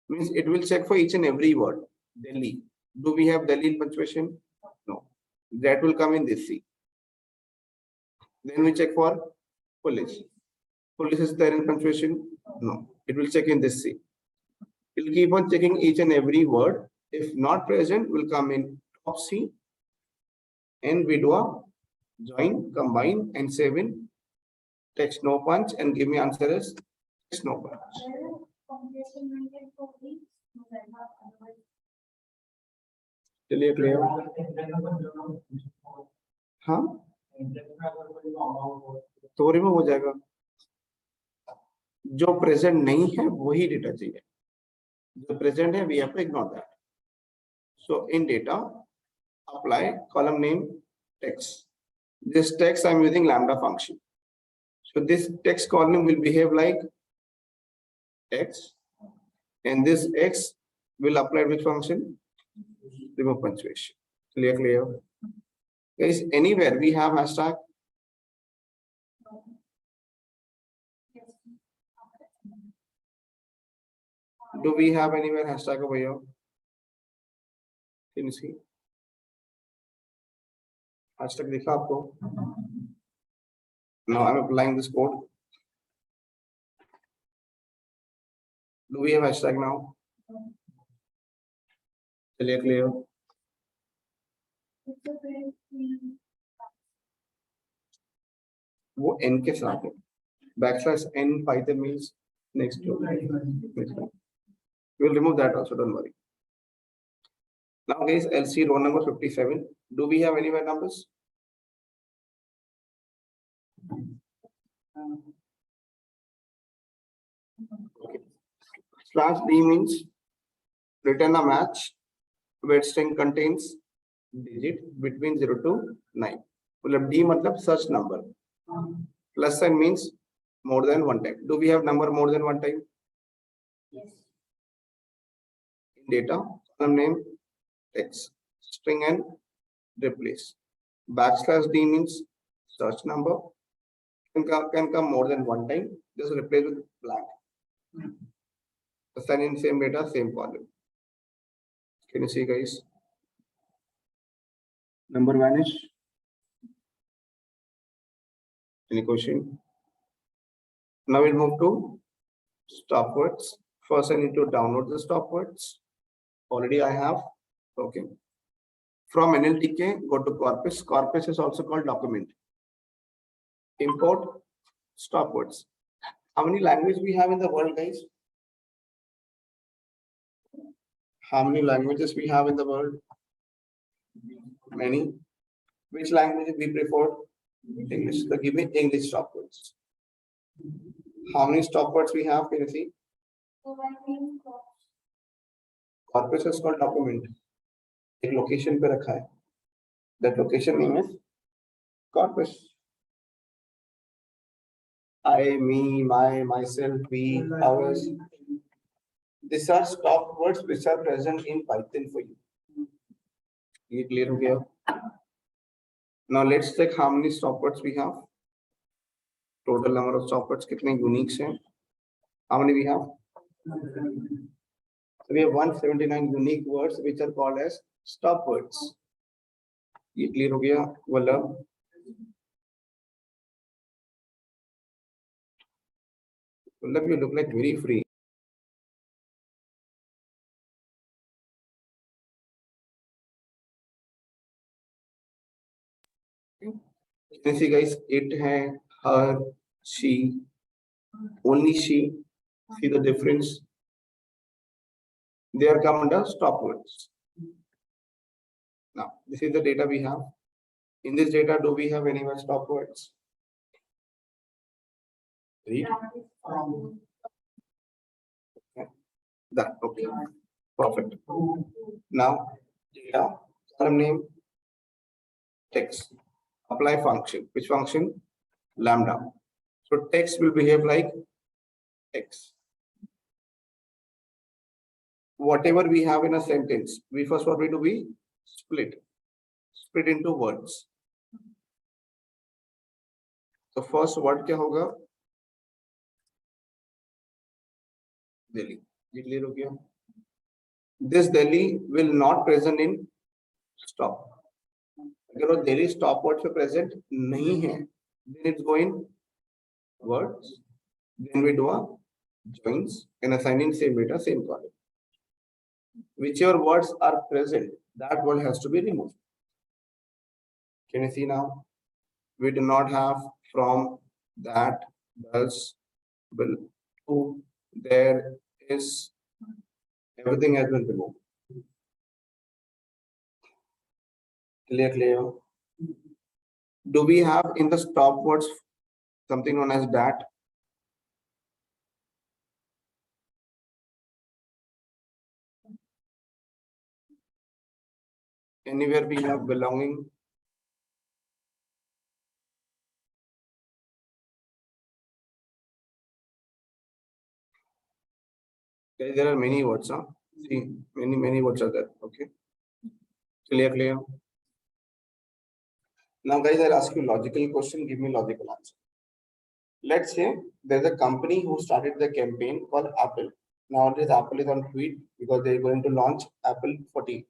A: Means it will check for each and every word. Delhi. Do we have Delhi in punctuation? No. That will come in this C. Then we check for police. Police is there in punctuation? No. It will check in this C. It will keep on checking each and every word. If not present, will come in top C. And we do a join, combine, and save in text no punch and give me answer as text no punch.
F: Punctuation maintain for weeks. Otherwise,
A: चलिए clear? हाँ तो remove हो जाएगा. जो present नहीं है वही data चाहिए. जो प्रेजेंट है we have to ignore that. So in data, apply column name text. This text I'm using lambda function. So this text column will behave like X, and this X will apply which function? Remove punctuation. Clear? Guys, anywhere we have hashtag.
F: yes.
A: Do we have anywhere hashtag over here? Can you see? Hashtag दिखा आपको? Now I'm applying this code. Do we have hashtag now? Clear?
F: It's a very
A: वो n के साथ है. Backslash n Python means next to. We'll remove that also, don't worry. Now guys, LC row number 57. Do we have anywhere numbers? Slash D means return a match where string contains digit between 0 to 9. मतलब D मतलब such number. Plus sign means more than one time. Do we have number more than one time?
F: Yes.
A: In data, column name, text, string and replace. Backslash D means search number. Can come more than one time. Just replace with blank. Assign in same data, same column. Can you see, guys? Number vanish. Any question? Now we'll move to stop words. First, I need to download the stop words. Already I have. Okay. From NLTK, go to Corpus. Corpus is also called document. Import stop words. How many languages we have in the world, guys? How many languages we have in the world? Many. Which language we prefer? English. So give me English stop words. How many stop words we have? Can you see?
F: So I mean,
A: Corpus is called document. एक location पे रखा है. That location name is corpus. I, me, my, myself, we, ours. These are stop words which are present in Python for you. ये clear हो गया? Now let's check how many stop words we have. Total number of stop words कितने uniques हैं? How many we have? So we have 179 unique words which are called as stop words. ये clear हो गया? Vallabh. Vallabh, you look like very free. You see, guys, it है, her, she, only she. See the difference? They are come under stop words. Now, this is the data we have. In this data, do we have any more stop words? Read that. Okay. Perfect. Now, data, column name, text. Apply function. Which function? Lambda. So text will behave like X. Whatever we have in a sentence, we first what we do, we split into words. So first word क्या होगा? Delhi. ये clear हो गया? This Delhi will not present in stop. अगर वो Delhi stop word पे present नहीं है, then it's going words. Then we do a joins and assigning same data, same column. Whichever words are present, that word has to be removed. Can you see now? We do not have from, that, does, will, who, there, is. Everything has been removed. Clear? Do we have in the stop words something known as that? Anywhere we have belonging? Okay, there are many words, huh? See, many words are there. Okay. Clear. Now, guys, I'll ask you logical question. Give me logical answer. Let's say there's a company who started the campaign called Apple. Nowadays, Apple is on tweet because they're going to launch iPhone 14.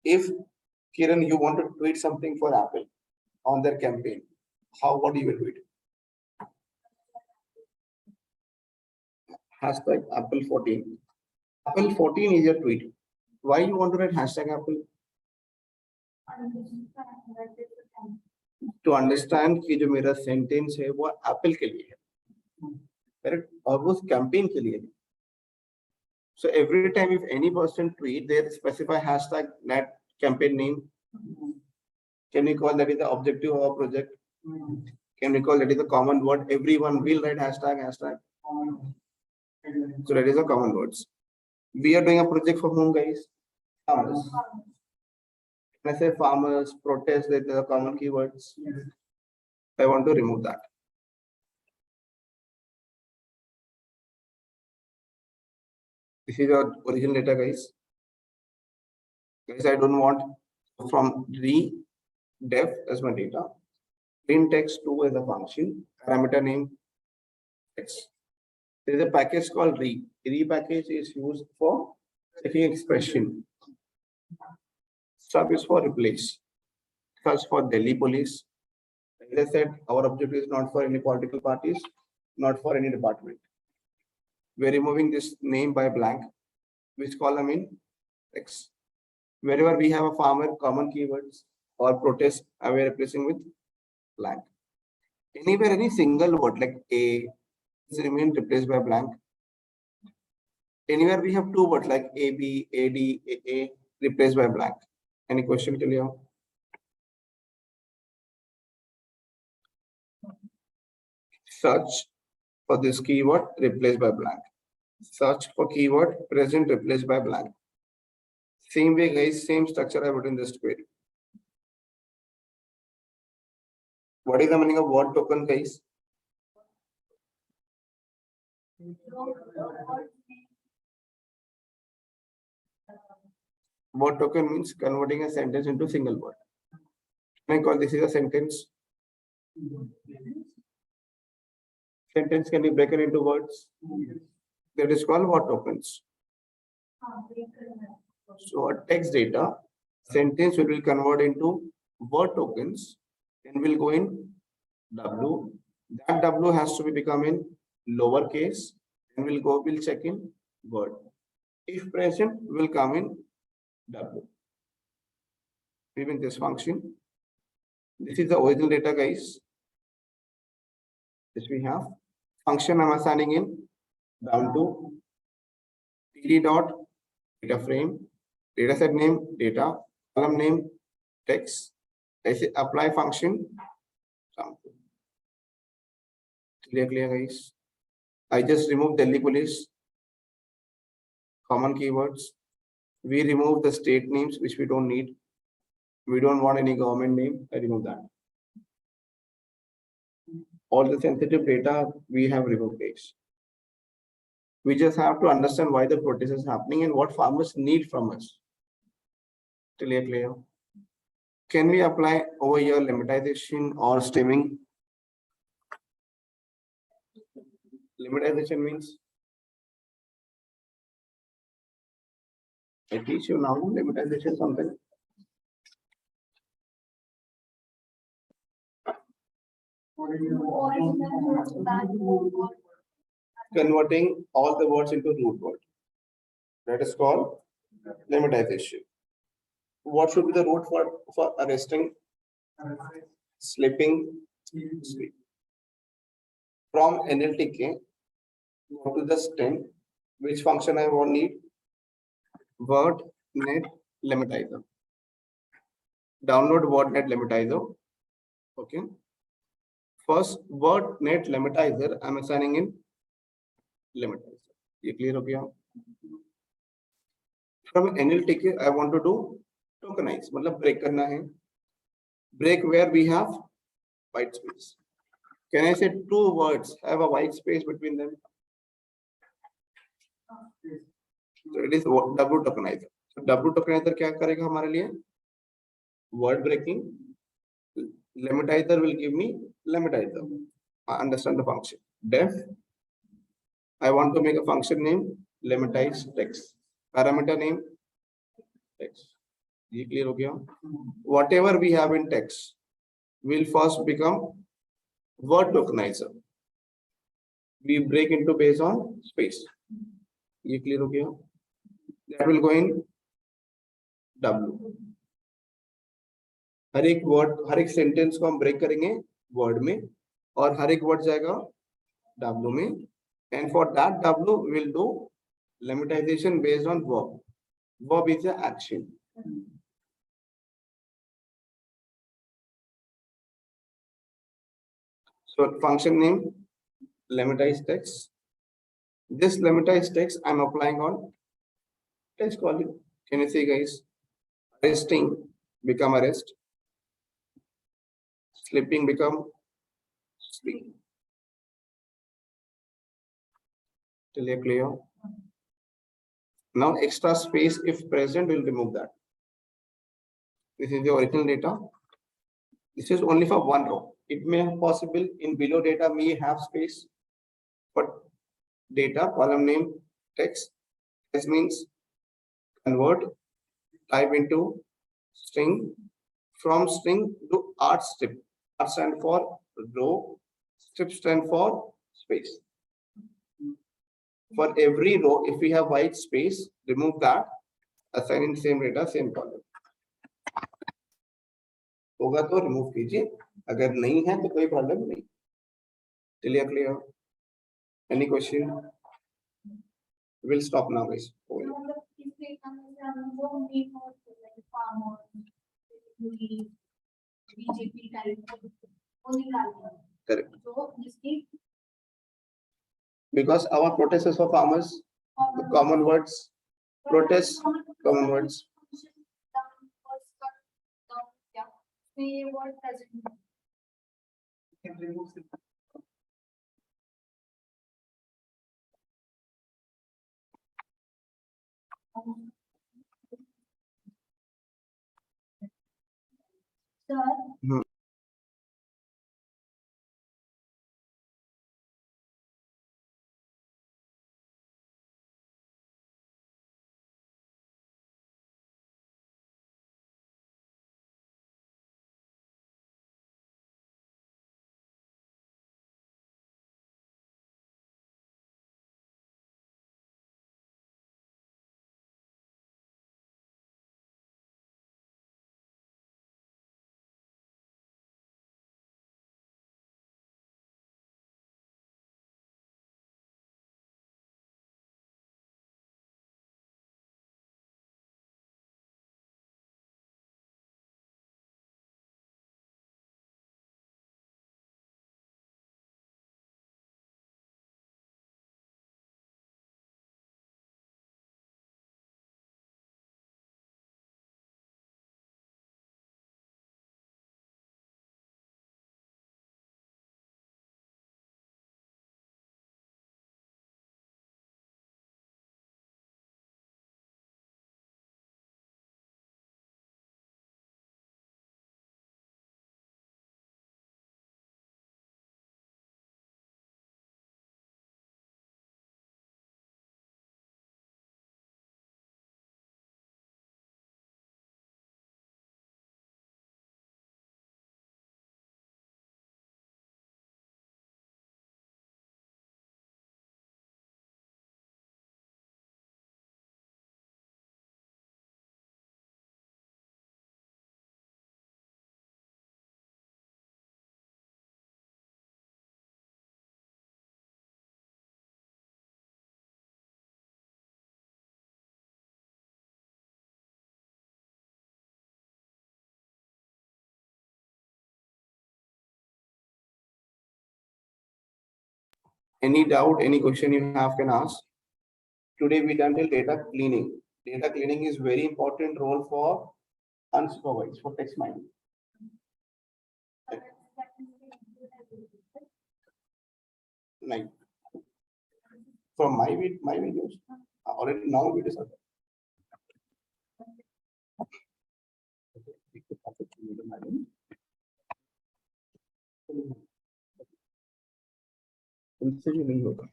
A: If Kiran, you want to tweet something for Apple on their campaign, what do you will tweet? Hashtag Apple 14. Apple 14 is your tweet. Why you want to write hashtag Apple? To understand कि जो मेरा sentence है वो Apple के लिए है, correct? और वो campaign के लिए है. So every time if any person tweet, they specify hashtag that campaign name. Can we call that is the objective of our project? Can recall that is a common word. Everyone will write hashtag. So that is a common words. We are doing a project for whom, guys? Farmers. When I say farmers, protest, that are common keywords. I want to remove that. This is your original data, guys. Guys, I don't want from def as my data. Print text 2 as a function, parameter name text. There is a package called re. Re package is used for checking expression. Sub is for replace. Search for Delhi police. As I said, our objective is not for any political parties, not for any department. We're removing this name by blank. Which column in text? Wherever we have a farmer, common keywords or protest, we are replacing with blank. Anywhere any single word like a is remain replaced by blank. Anywhere we have two words like AB, AD, AA replaced by blank. Any question till you? Search for this keyword replaced by blank. Search for keyword present replaced by blank. Same way, guys, same structure I put in this query. What is the meaning of word token, guys? Word token means converting a sentence into a single word. Can I call this is a sentence? Sentence can be broken into words. That is called word tokens. So a text data sentence will be converted into word tokens and will go in W. That W has to be become in lowercase and will check in word. If present will come in W. Even this function. This is the original data, guys. This we have. Function I'm assigning in down to td dot data frame, data set name, data, column name, text. I say apply function. Clear, guys. I just removed Delhi police. Common keywords. We remove the state names which we don't need. We don't want any government name. I remove that. All the sensitive data we have removed, guys. We just have to understand why the protest is happening and what farmers need from us. Clear. Can we apply over here limitization or stemming? Limitization means I teach you now limitization something. Converting all the words into root word. That is called limitization. What should be the root for arresting? Sleeping. Sleep. From NLTK, go to the stem. Which function I want need? Word net limitizer. Download word net limitizer. Okay. First word net limitizer I'm assigning in limitizer. ये clear हो गया? From NLTK I want to do tokenize. मतलब break करना है. Break where we have white space. Can I say two words have a white space between them? So it is W tokenizer. So W tokenizer क्या करेगा हमारे लिए? Word breaking. Limitizer will give me limitizer. I understand the function. Def. I want to make a function name limitize text. Parameter name text. ये clear हो गया? Whatever we have in text will first become word tokenizer. We break into based on space. ये clear हो गया? That will go in W. हर एक word हर एक sentence को हम ब्रेक करेंगे वर्ड में और हर एक वर्ड जाएगा W में and for that W will do limitization based on verb. Verb is an action. So function name, lemmatized text. This lemmatized text I'm applying on text quality. Can you see, guys? Arresting become arrest. Sleeping become sleep. Till you clear. Now extra space if present will remove that. This is the original data. This is only for one row. It may have possible in below data may have space, but data column name text. This means convert type into string from string to art strip. Art stand for row, strip stand for space. For every row, if we have white space, remove that, assign in same data, same column. होगा तो remove कीजिए, अगर नहीं है तो कोई problem नहीं. Clear? Any question? We'll stop now, guys.
F: मतलब इसके अंदर से हम वो नहीं हो like farmer, बीजेपी टाइप वो निकाल दिया.
A: Correct.
F: जो जिसकी
A: Because our protest is for farmers, the common words, protest, common words.
F: ये word present
E: Can remove it.
F: sir.
A: Any doubt, any question you have can ask. Today we done till data cleaning. Data cleaning is very important role for unsupervised, for text mining. Like from my videos, already now videos are there. उनसे भी नहीं होगा,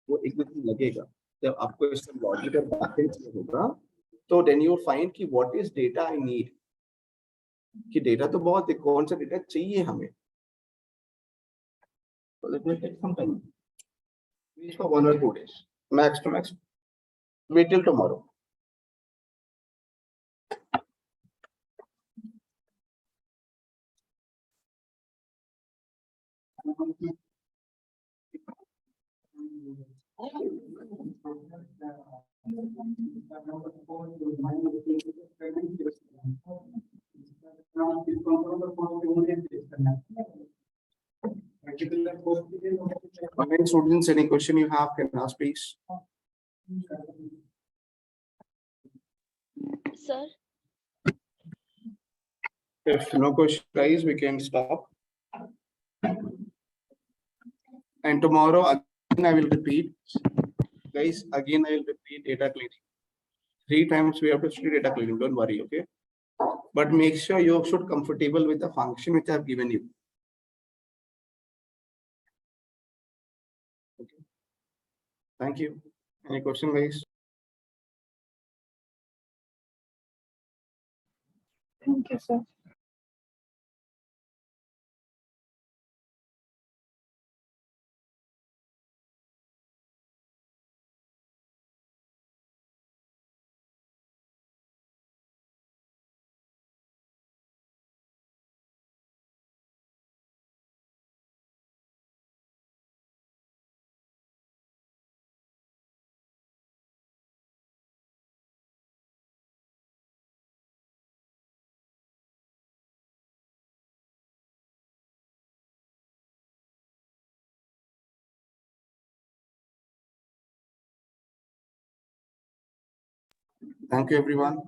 A: वो एक दिन लगेगा जब आपको इसका लॉजिकल बातें होगा तो देन यू फाइंड कि what is data I need, कि डेटा तो बहुत है, कौन सा डेटा चाहिए हमें. So let me take some time. Wait for 1 or 2 days, max to max. Wait till tomorrow.
E: Now, it's control the cost only.
A: Online students, any question you have can ask, please.
D: Sir,
A: If no question, guys, we can stop. And tomorrow again, I will repeat. Guys, again, I will repeat data cleaning. 3 times we have to study data cleaning. Don't worry, okay? But make sure you should comfortable with the function which I have given you. Okay. Thank you. Any question, guys?
C: Thank you, sir.
A: Thank you, everyone.